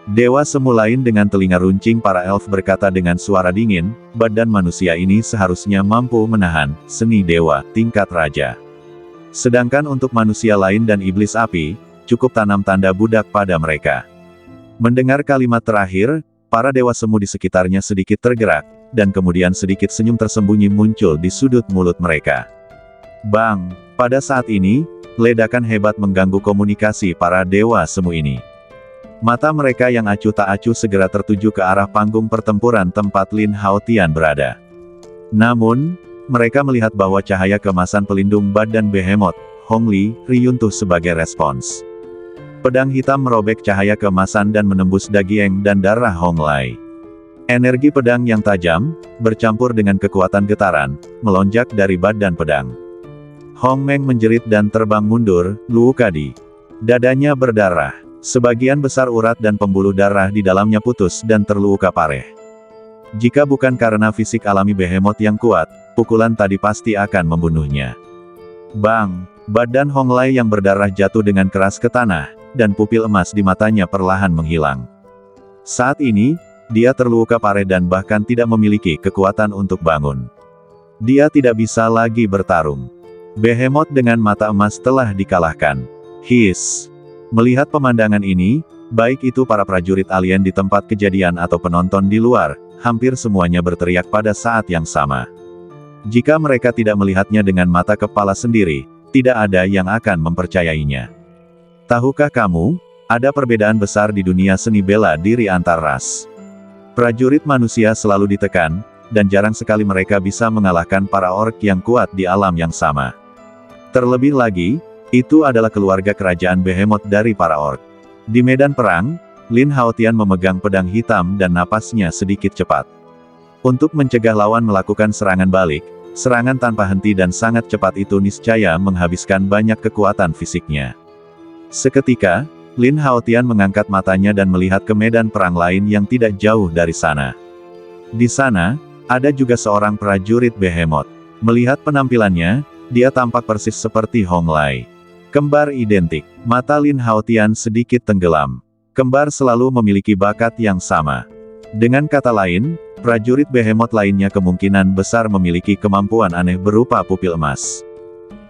Dewa semu lain dengan telinga runcing para elf berkata dengan suara dingin, badan manusia ini seharusnya mampu menahan seni dewa tingkat raja. Sedangkan untuk manusia lain dan iblis api, cukup tanam tanda budak pada mereka. Mendengar kalimat terakhir, para dewa semu di sekitarnya sedikit tergerak, dan kemudian sedikit senyum tersembunyi muncul di sudut mulut mereka. Bang! Pada saat ini, ledakan hebat mengganggu komunikasi para dewa semu ini. Mata mereka yang acuh tak acuh segera tertuju ke arah panggung pertempuran tempat Lin Haotian berada. Namun, mereka melihat bahwa cahaya keemasan pelindung badan Behemoth Hongli runtuh sebagai respons. Pedang hitam merobek cahaya keemasan dan menembus daging dan darah Honglai. Energi pedang yang tajam, bercampur dengan kekuatan getaran, melonjak dari badan pedang. Hong Meng menjerit dan terbang mundur, luka-di. Dadanya berdarah. Sebagian besar urat dan pembuluh darah di dalamnya putus dan terluka parah. Jika bukan karena fisik alami Behemoth yang kuat, pukulan tadi pasti akan membunuhnya. Bang! Badan Honglai yang berdarah jatuh dengan keras ke tanah, dan pupil emas di matanya perlahan menghilang. Saat ini, dia terluka parah dan bahkan tidak memiliki kekuatan untuk bangun. Dia tidak bisa lagi bertarung. Behemoth dengan mata emas telah dikalahkan. Hiss! Melihat pemandangan ini, baik itu para prajurit alien di tempat kejadian atau penonton di luar, hampir semuanya berteriak pada saat yang sama. Jika mereka tidak melihatnya dengan mata kepala sendiri, tidak ada yang akan mempercayainya. Tahukah kamu, ada perbedaan besar di dunia seni bela diri antar ras. Prajurit manusia selalu ditekan, dan jarang sekali mereka bisa mengalahkan para orc yang kuat di alam yang sama. Terlebih lagi, itu adalah keluarga kerajaan Behemoth dari para orc. Di medan perang, Lin Haotian memegang pedang hitam dan napasnya sedikit cepat. Untuk mencegah lawan melakukan serangan balik, serangan tanpa henti dan sangat cepat itu niscaya menghabiskan banyak kekuatan fisiknya. Seketika, Lin Haotian mengangkat matanya dan melihat ke medan perang lain yang tidak jauh dari sana. Di sana, ada juga seorang prajurit Behemoth. Melihat penampilannya, dia tampak persis seperti Honglai. Kembar identik. Mata Lin Haotian sedikit tenggelam. Kembar selalu memiliki bakat yang sama. Dengan kata lain, prajurit Behemoth lainnya kemungkinan besar memiliki kemampuan aneh berupa pupil emas.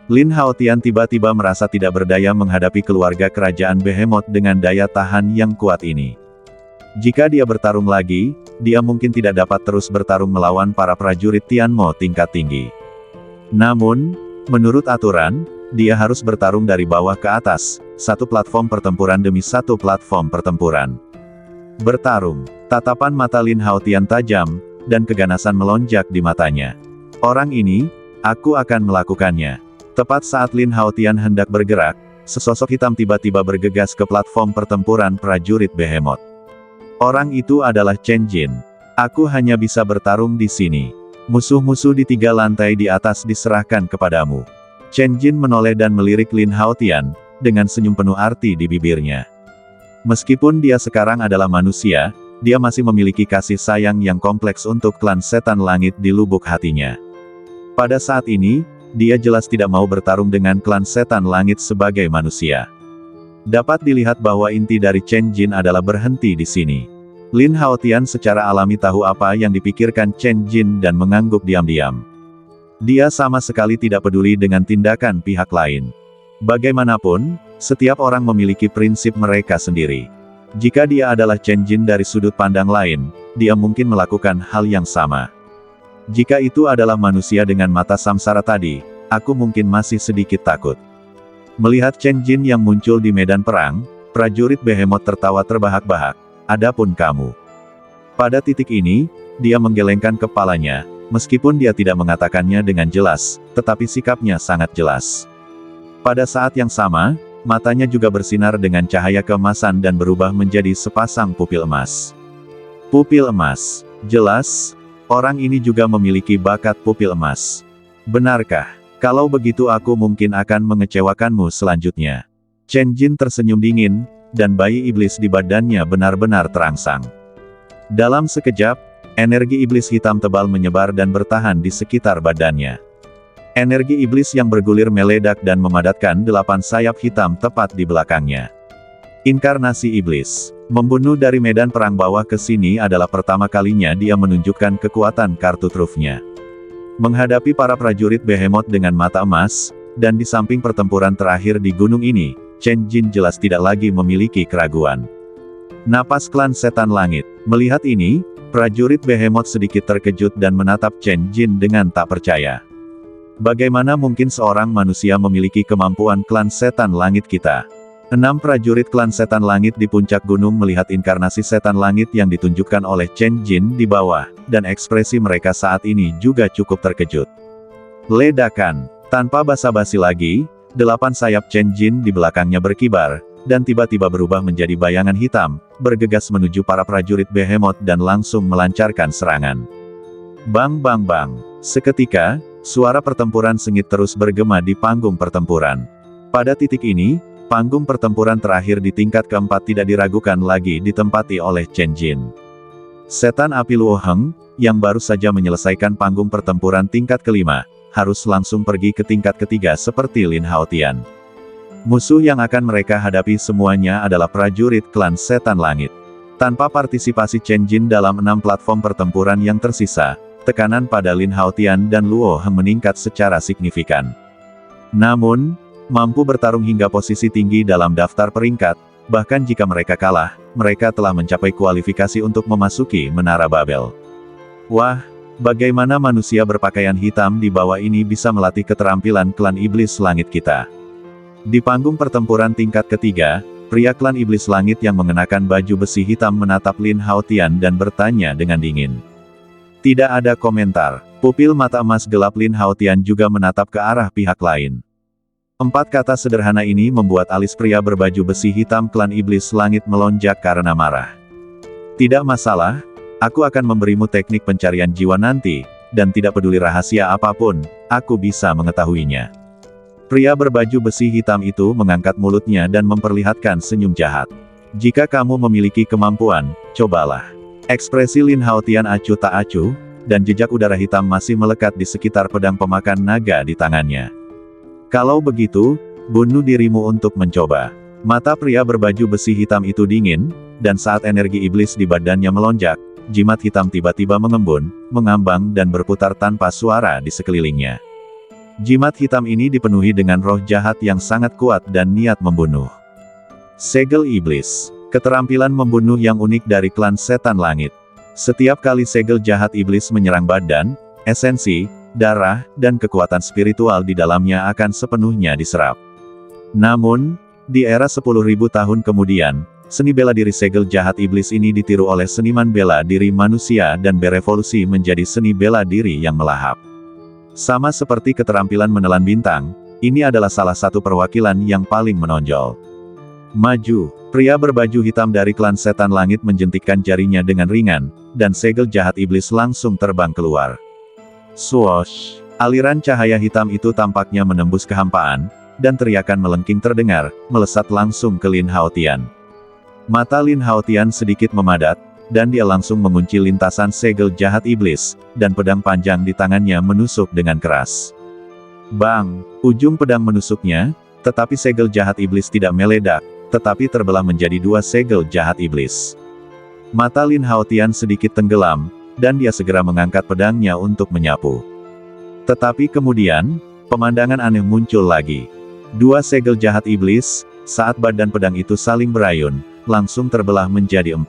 Lin Haotian tiba-tiba merasa tidak berdaya menghadapi keluarga kerajaan Behemoth dengan daya tahan yang kuat ini. Jika dia bertarung lagi, dia mungkin tidak dapat terus bertarung melawan para prajurit Tianmo tingkat tinggi. Namun, menurut aturan, dia harus bertarung dari bawah ke atas, satu platform pertempuran demi satu platform pertempuran. Bertarung. Tatapan mata Lin Haotian tajam, dan keganasan melonjak di matanya. Orang ini, aku akan melakukannya. Tepat saat Lin Haotian hendak bergerak, sesosok hitam tiba-tiba bergegas ke platform pertempuran prajurit Behemoth. Orang itu adalah Chen Jin. Aku hanya bisa bertarung di sini. Musuh-musuh di 3 lantai di atas diserahkan kepadamu. Chen Jin menoleh dan melirik Lin Haotian, dengan senyum penuh arti di bibirnya. Meskipun dia sekarang adalah manusia, dia masih memiliki kasih sayang yang kompleks untuk klan setan langit di lubuk hatinya. Pada saat ini, dia jelas tidak mau bertarung dengan klan setan langit sebagai manusia. Dapat dilihat bahwa inti dari Chen Jin adalah berhenti di sini. Lin Haotian secara alami tahu apa yang dipikirkan Chen Jin dan mengangguk diam-diam. Dia sama sekali tidak peduli dengan tindakan pihak lain. Bagaimanapun, setiap orang memiliki prinsip mereka sendiri. Jika dia adalah Chen Jin dari sudut pandang lain, dia mungkin melakukan hal yang sama. Jika itu adalah manusia dengan mata samsara tadi, aku mungkin masih sedikit takut. Melihat Chen Jin yang muncul di medan perang, prajurit Behemoth tertawa terbahak-bahak. Adapun kamu. Pada titik ini, dia menggelengkan kepalanya. Meskipun dia tidak mengatakannya dengan jelas, tetapi sikapnya sangat jelas. Pada saat yang sama, matanya juga bersinar dengan cahaya keemasan dan berubah menjadi sepasang pupil emas. Pupil emas. Jelas, orang ini juga memiliki bakat pupil emas. Benarkah? Kalau begitu aku mungkin akan mengecewakanmu selanjutnya. Chen Jin tersenyum dingin, dan bayi iblis di badannya benar-benar terangsang. Dalam sekejap, energi iblis hitam tebal menyebar dan bertahan di sekitar badannya. Energi iblis yang bergulir meledak dan memadatkan 8 sayap hitam tepat di belakangnya. Inkarnasi iblis. Membunuh dari medan perang bawah ke sini adalah pertama kalinya dia menunjukkan kekuatan kartu trufnya. Menghadapi para prajurit behemoth dengan mata emas, dan di samping pertempuran terakhir di gunung ini, Chen Jin jelas tidak lagi memiliki keraguan. Napas klan setan langit. Melihat ini, prajurit behemoth sedikit terkejut dan menatap Chen Jin dengan tak percaya. Bagaimana mungkin seorang manusia memiliki kemampuan klan setan langit kita? 6 prajurit klan setan langit di puncak gunung melihat inkarnasi setan langit yang ditunjukkan oleh Chen Jin di bawah, dan ekspresi mereka saat ini juga cukup terkejut. Ledakan. Tanpa basa-basi lagi, 8 sayap Chen Jin di belakangnya berkibar, dan tiba-tiba berubah menjadi bayangan hitam, bergegas menuju para prajurit behemoth dan langsung melancarkan serangan. Bang bang bang. Seketika, suara pertempuran sengit terus bergema di panggung pertempuran. Pada titik ini, panggung pertempuran terakhir di tingkat keempat tidak diragukan lagi ditempati oleh Chen Jin. Setan api Luo Heng, yang baru saja menyelesaikan panggung pertempuran tingkat kelima, harus langsung pergi ke tingkat ketiga seperti Lin Haotian. Musuh yang akan mereka hadapi semuanya adalah prajurit klan setan langit. Tanpa partisipasi Chen Jin dalam 6 platform pertempuran yang tersisa, tekanan pada Lin Haotian dan Luo Heng meningkat secara signifikan. Namun, mampu bertarung hingga posisi tinggi dalam daftar peringkat, bahkan jika mereka kalah, mereka telah mencapai kualifikasi untuk memasuki Menara Babel. Wah! Bagaimana manusia berpakaian hitam di bawah ini bisa melatih keterampilan klan iblis langit kita? Di panggung pertempuran tingkat ketiga, pria klan iblis langit yang mengenakan baju besi hitam menatap Lin Haotian dan bertanya dengan dingin. Tidak ada komentar. Pupil mata emas gelap Lin Haotian juga menatap ke arah pihak lain. 4 kata sederhana ini membuat alis pria berbaju besi hitam klan iblis langit melonjak karena marah. Tidak masalah. Aku akan memberimu teknik pencarian jiwa nanti, dan tidak peduli rahasia apapun, aku bisa mengetahuinya. Pria berbaju besi hitam itu mengangkat mulutnya dan memperlihatkan senyum jahat. Jika kamu memiliki kemampuan, cobalah. Ekspresi Lin Haotian acuh tak acuh, dan jejak udara hitam masih melekat di sekitar pedang pemakan naga di tangannya. Kalau begitu, bunuh dirimu untuk mencoba. Mata pria berbaju besi hitam itu dingin, dan saat energi iblis di badannya melonjak, jimat hitam tiba-tiba mengembun, mengambang dan berputar tanpa suara di sekelilingnya. Jimat hitam ini dipenuhi dengan roh jahat yang sangat kuat dan niat membunuh. Segel iblis. Keterampilan membunuh yang unik dari klan setan langit. Setiap kali segel jahat iblis menyerang badan, esensi, darah, dan kekuatan spiritual di dalamnya akan sepenuhnya diserap. Namun, di era 10.000 tahun kemudian, seni bela diri segel jahat iblis ini ditiru oleh seniman bela diri manusia dan berevolusi menjadi seni bela diri yang melahap. Sama seperti keterampilan menelan bintang, ini adalah salah satu perwakilan yang paling menonjol. Maju, pria berbaju hitam dari klan setan langit menjentikkan jarinya dengan ringan, dan segel jahat iblis langsung terbang keluar. Swoosh! Aliran cahaya hitam itu tampaknya menembus kehampaan, dan teriakan melengking terdengar, melesat langsung ke Lin Haotian. Mata Lin Haotian sedikit memadat, dan dia langsung mengunci lintasan segel jahat iblis, dan pedang panjang di tangannya menusuk dengan keras. Bang! Ujung pedang menusuknya, tetapi segel jahat iblis tidak meledak, tetapi terbelah menjadi 2 segel jahat iblis. Mata Lin Haotian sedikit tenggelam, dan dia segera mengangkat pedangnya untuk menyapu. Tetapi kemudian, pemandangan aneh muncul lagi. 2 segel jahat iblis, saat badan pedang itu saling berayun, langsung terbelah menjadi 4.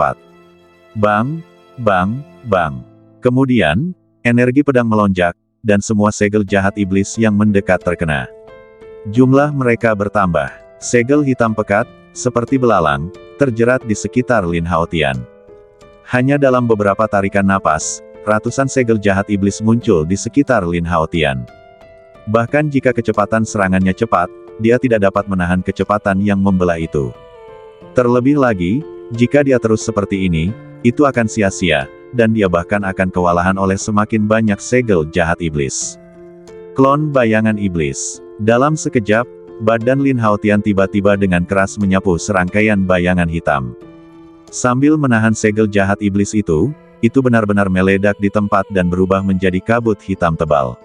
Bang, bang, bang. Kemudian, energi pedang melonjak, dan semua segel jahat iblis yang mendekat terkena. Jumlah mereka bertambah. Segel hitam pekat, seperti belalang, terjerat di sekitar Lin Haotian. Hanya dalam beberapa tarikan napas, ratusan segel jahat iblis muncul di sekitar Lin Haotian. Bahkan jika kecepatan serangannya cepat, dia tidak dapat menahan kecepatan yang membelah itu. Terlebih lagi, jika dia terus seperti ini, itu akan sia-sia, dan dia bahkan akan kewalahan oleh semakin banyak segel jahat iblis. Klon bayangan iblis. Dalam sekejap, badan Lin Haotian tiba-tiba dengan keras menyapu serangkaian bayangan hitam. Sambil menahan segel jahat iblis itu benar-benar meledak di tempat dan berubah menjadi kabut hitam tebal.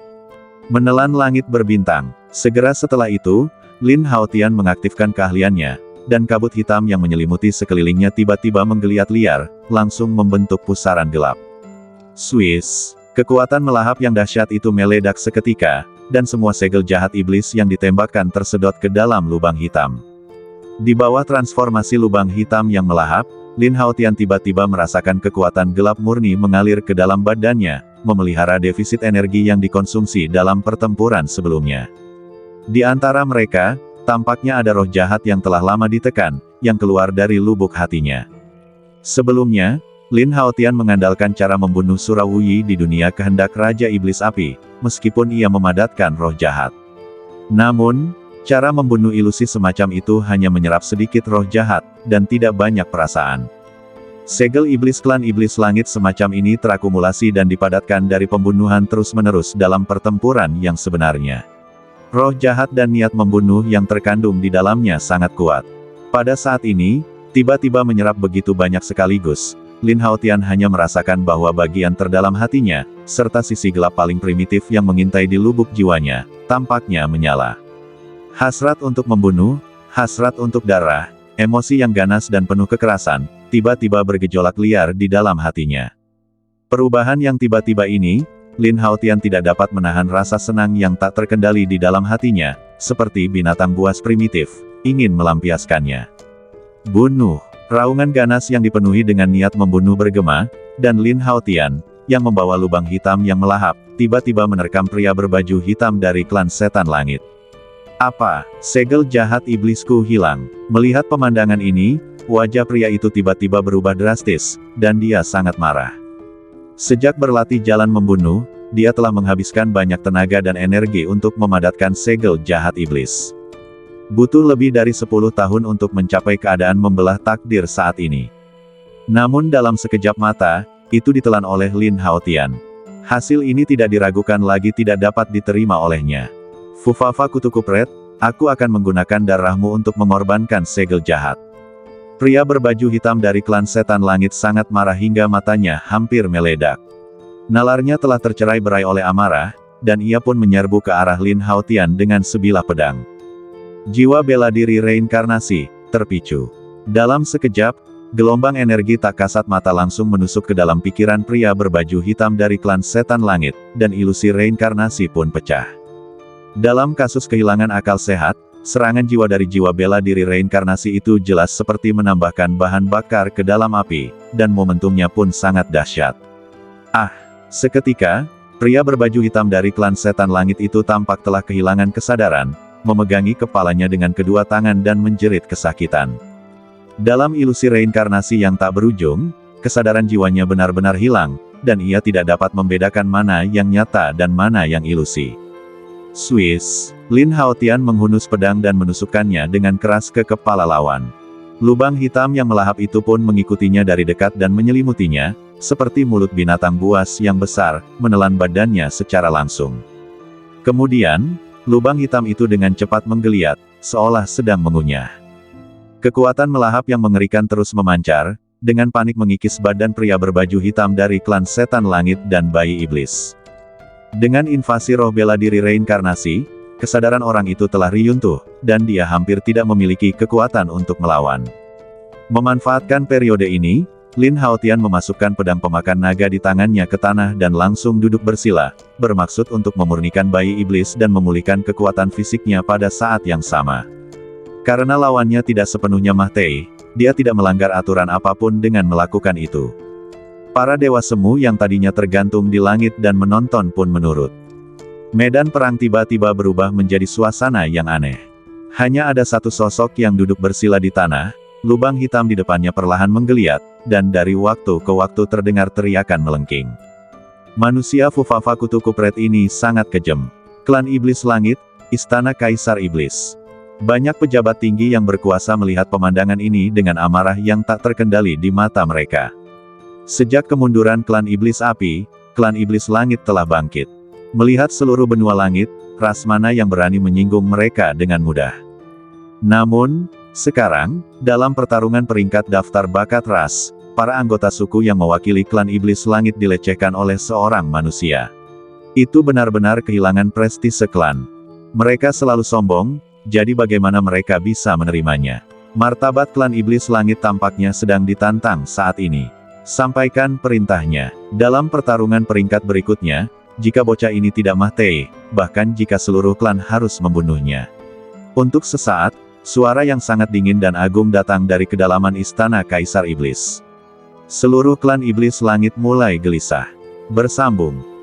Menelan langit berbintang. Segera setelah itu, Lin Haotian mengaktifkan keahliannya, dan kabut hitam yang menyelimuti sekelilingnya tiba-tiba menggeliat liar, langsung membentuk pusaran gelap. Swiss. Kekuatan melahap yang dahsyat itu meledak seketika, dan semua segel jahat iblis yang ditembakkan tersedot ke dalam lubang hitam. Di bawah transformasi lubang hitam yang melahap, Lin Haotian tiba-tiba merasakan kekuatan gelap murni mengalir ke dalam badannya, memelihara defisit energi yang dikonsumsi dalam pertempuran sebelumnya. Di antara mereka, tampaknya ada roh jahat yang telah lama ditekan, yang keluar dari lubuk hatinya. Sebelumnya, Lin Haotian mengandalkan cara membunuh Sura Wuyi di dunia kehendak Raja Iblis Api, meskipun ia memadatkan roh jahat. Namun, cara membunuh ilusi semacam itu hanya menyerap sedikit roh jahat, dan tidak banyak perasaan. Segel iblis klan iblis langit semacam ini terakumulasi dan dipadatkan dari pembunuhan terus-menerus dalam pertempuran yang sebenarnya. Roh jahat dan niat membunuh yang terkandung di dalamnya sangat kuat. Pada saat ini, tiba-tiba menyerap begitu banyak sekaligus. Lin Haotian hanya merasakan bahwa bagian terdalam hatinya, serta sisi gelap paling primitif yang mengintai di lubuk jiwanya, tampaknya menyala. Hasrat untuk membunuh, hasrat untuk darah, emosi yang ganas dan penuh kekerasan, tiba-tiba bergejolak liar di dalam hatinya. Perubahan yang tiba-tiba ini, Lin Haotian tidak dapat menahan rasa senang yang tak terkendali di dalam hatinya, seperti binatang buas primitif, ingin melampiaskannya. Bunuh. Raungan ganas yang dipenuhi dengan niat membunuh bergema, dan Lin Haotian, yang membawa lubang hitam yang melahap, tiba-tiba menerkam pria berbaju hitam dari klan setan langit. Apa? Segel jahat iblisku hilang. Melihat pemandangan ini, wajah pria itu tiba-tiba berubah drastis, dan dia sangat marah. Sejak berlatih jalan membunuh, dia telah menghabiskan banyak tenaga dan energi untuk memadatkan segel jahat iblis. Butuh lebih dari 10 tahun untuk mencapai keadaan membelah takdir saat ini. Namun dalam sekejap mata, itu ditelan oleh Lin Haotian. Hasil ini tidak diragukan lagi tidak dapat diterima olehnya. Fufafa kutu kupret, aku akan menggunakan darahmu untuk mengorbankan segel jahat. Pria berbaju hitam dari klan setan langit sangat marah hingga matanya hampir meledak. Nalarnya telah tercerai-berai oleh amarah, dan ia pun menyerbu ke arah Lin Haotian dengan sebilah pedang. Jiwa bela diri reinkarnasi, terpicu. Dalam sekejap, gelombang energi tak kasat mata langsung menusuk ke dalam pikiran pria berbaju hitam dari klan setan langit, dan ilusi reinkarnasi pun pecah. Dalam kasus kehilangan akal sehat, serangan jiwa dari jiwa bela diri reinkarnasi itu jelas seperti menambahkan bahan bakar ke dalam api, dan momentumnya pun sangat dahsyat. Seketika, pria berbaju hitam dari klan setan langit itu tampak telah kehilangan kesadaran, memegangi kepalanya dengan kedua tangan dan menjerit kesakitan. Dalam ilusi reinkarnasi yang tak berujung, kesadaran jiwanya benar-benar hilang, dan ia tidak dapat membedakan mana yang nyata dan mana yang ilusi. Swiss. Lin Haotian menghunus pedang dan menusukkannya dengan keras ke kepala lawan. Lubang hitam yang melahap itu pun mengikutinya dari dekat dan menyelimutinya, seperti mulut binatang buas yang besar, menelan badannya secara langsung. Kemudian, lubang hitam itu dengan cepat menggeliat, seolah sedang mengunyah. Kekuatan melahap yang mengerikan terus memancar, dengan panik mengikis badan pria berbaju hitam dari klan setan langit dan bayi iblis. Dengan invasi roh bela diri reinkarnasi, kesadaran orang itu telah runtuh, dan dia hampir tidak memiliki kekuatan untuk melawan. Memanfaatkan periode ini, Lin Haotian memasukkan pedang pemakan naga di tangannya ke tanah dan langsung duduk bersila, bermaksud untuk memurnikan bayi iblis dan memulihkan kekuatan fisiknya pada saat yang sama. Karena lawannya tidak sepenuhnya Mahtei, dia tidak melanggar aturan apapun dengan melakukan itu. Para dewa semu yang tadinya tergantung di langit dan menonton pun menurut. Medan perang tiba-tiba berubah menjadi suasana yang aneh. Hanya ada satu sosok yang duduk bersila di tanah, lubang hitam di depannya perlahan menggeliat, dan dari waktu ke waktu terdengar teriakan melengking. Manusia Fufafa kutu kupret ini sangat kejam. Klan Iblis Langit, Istana Kaisar Iblis. Banyak pejabat tinggi yang berkuasa melihat pemandangan ini dengan amarah yang tak terkendali di mata mereka. Sejak kemunduran klan Iblis Api, klan Iblis Langit telah bangkit. Melihat seluruh benua langit, ras mana yang berani menyinggung mereka dengan mudah. Namun, sekarang, dalam pertarungan peringkat daftar bakat ras, para anggota suku yang mewakili klan iblis langit dilecehkan oleh seorang manusia. Itu benar-benar kehilangan prestise klan. Mereka selalu sombong, jadi bagaimana mereka bisa menerimanya? Martabat klan iblis langit tampaknya sedang ditantang saat ini. Sampaikan perintahnya. Dalam pertarungan peringkat berikutnya, jika bocah ini tidak mati, bahkan jika seluruh klan harus membunuhnya. Untuk sesaat, suara yang sangat dingin dan agung datang dari kedalaman istana Kaisar Iblis. Seluruh klan iblis langit mulai gelisah. Bersambung.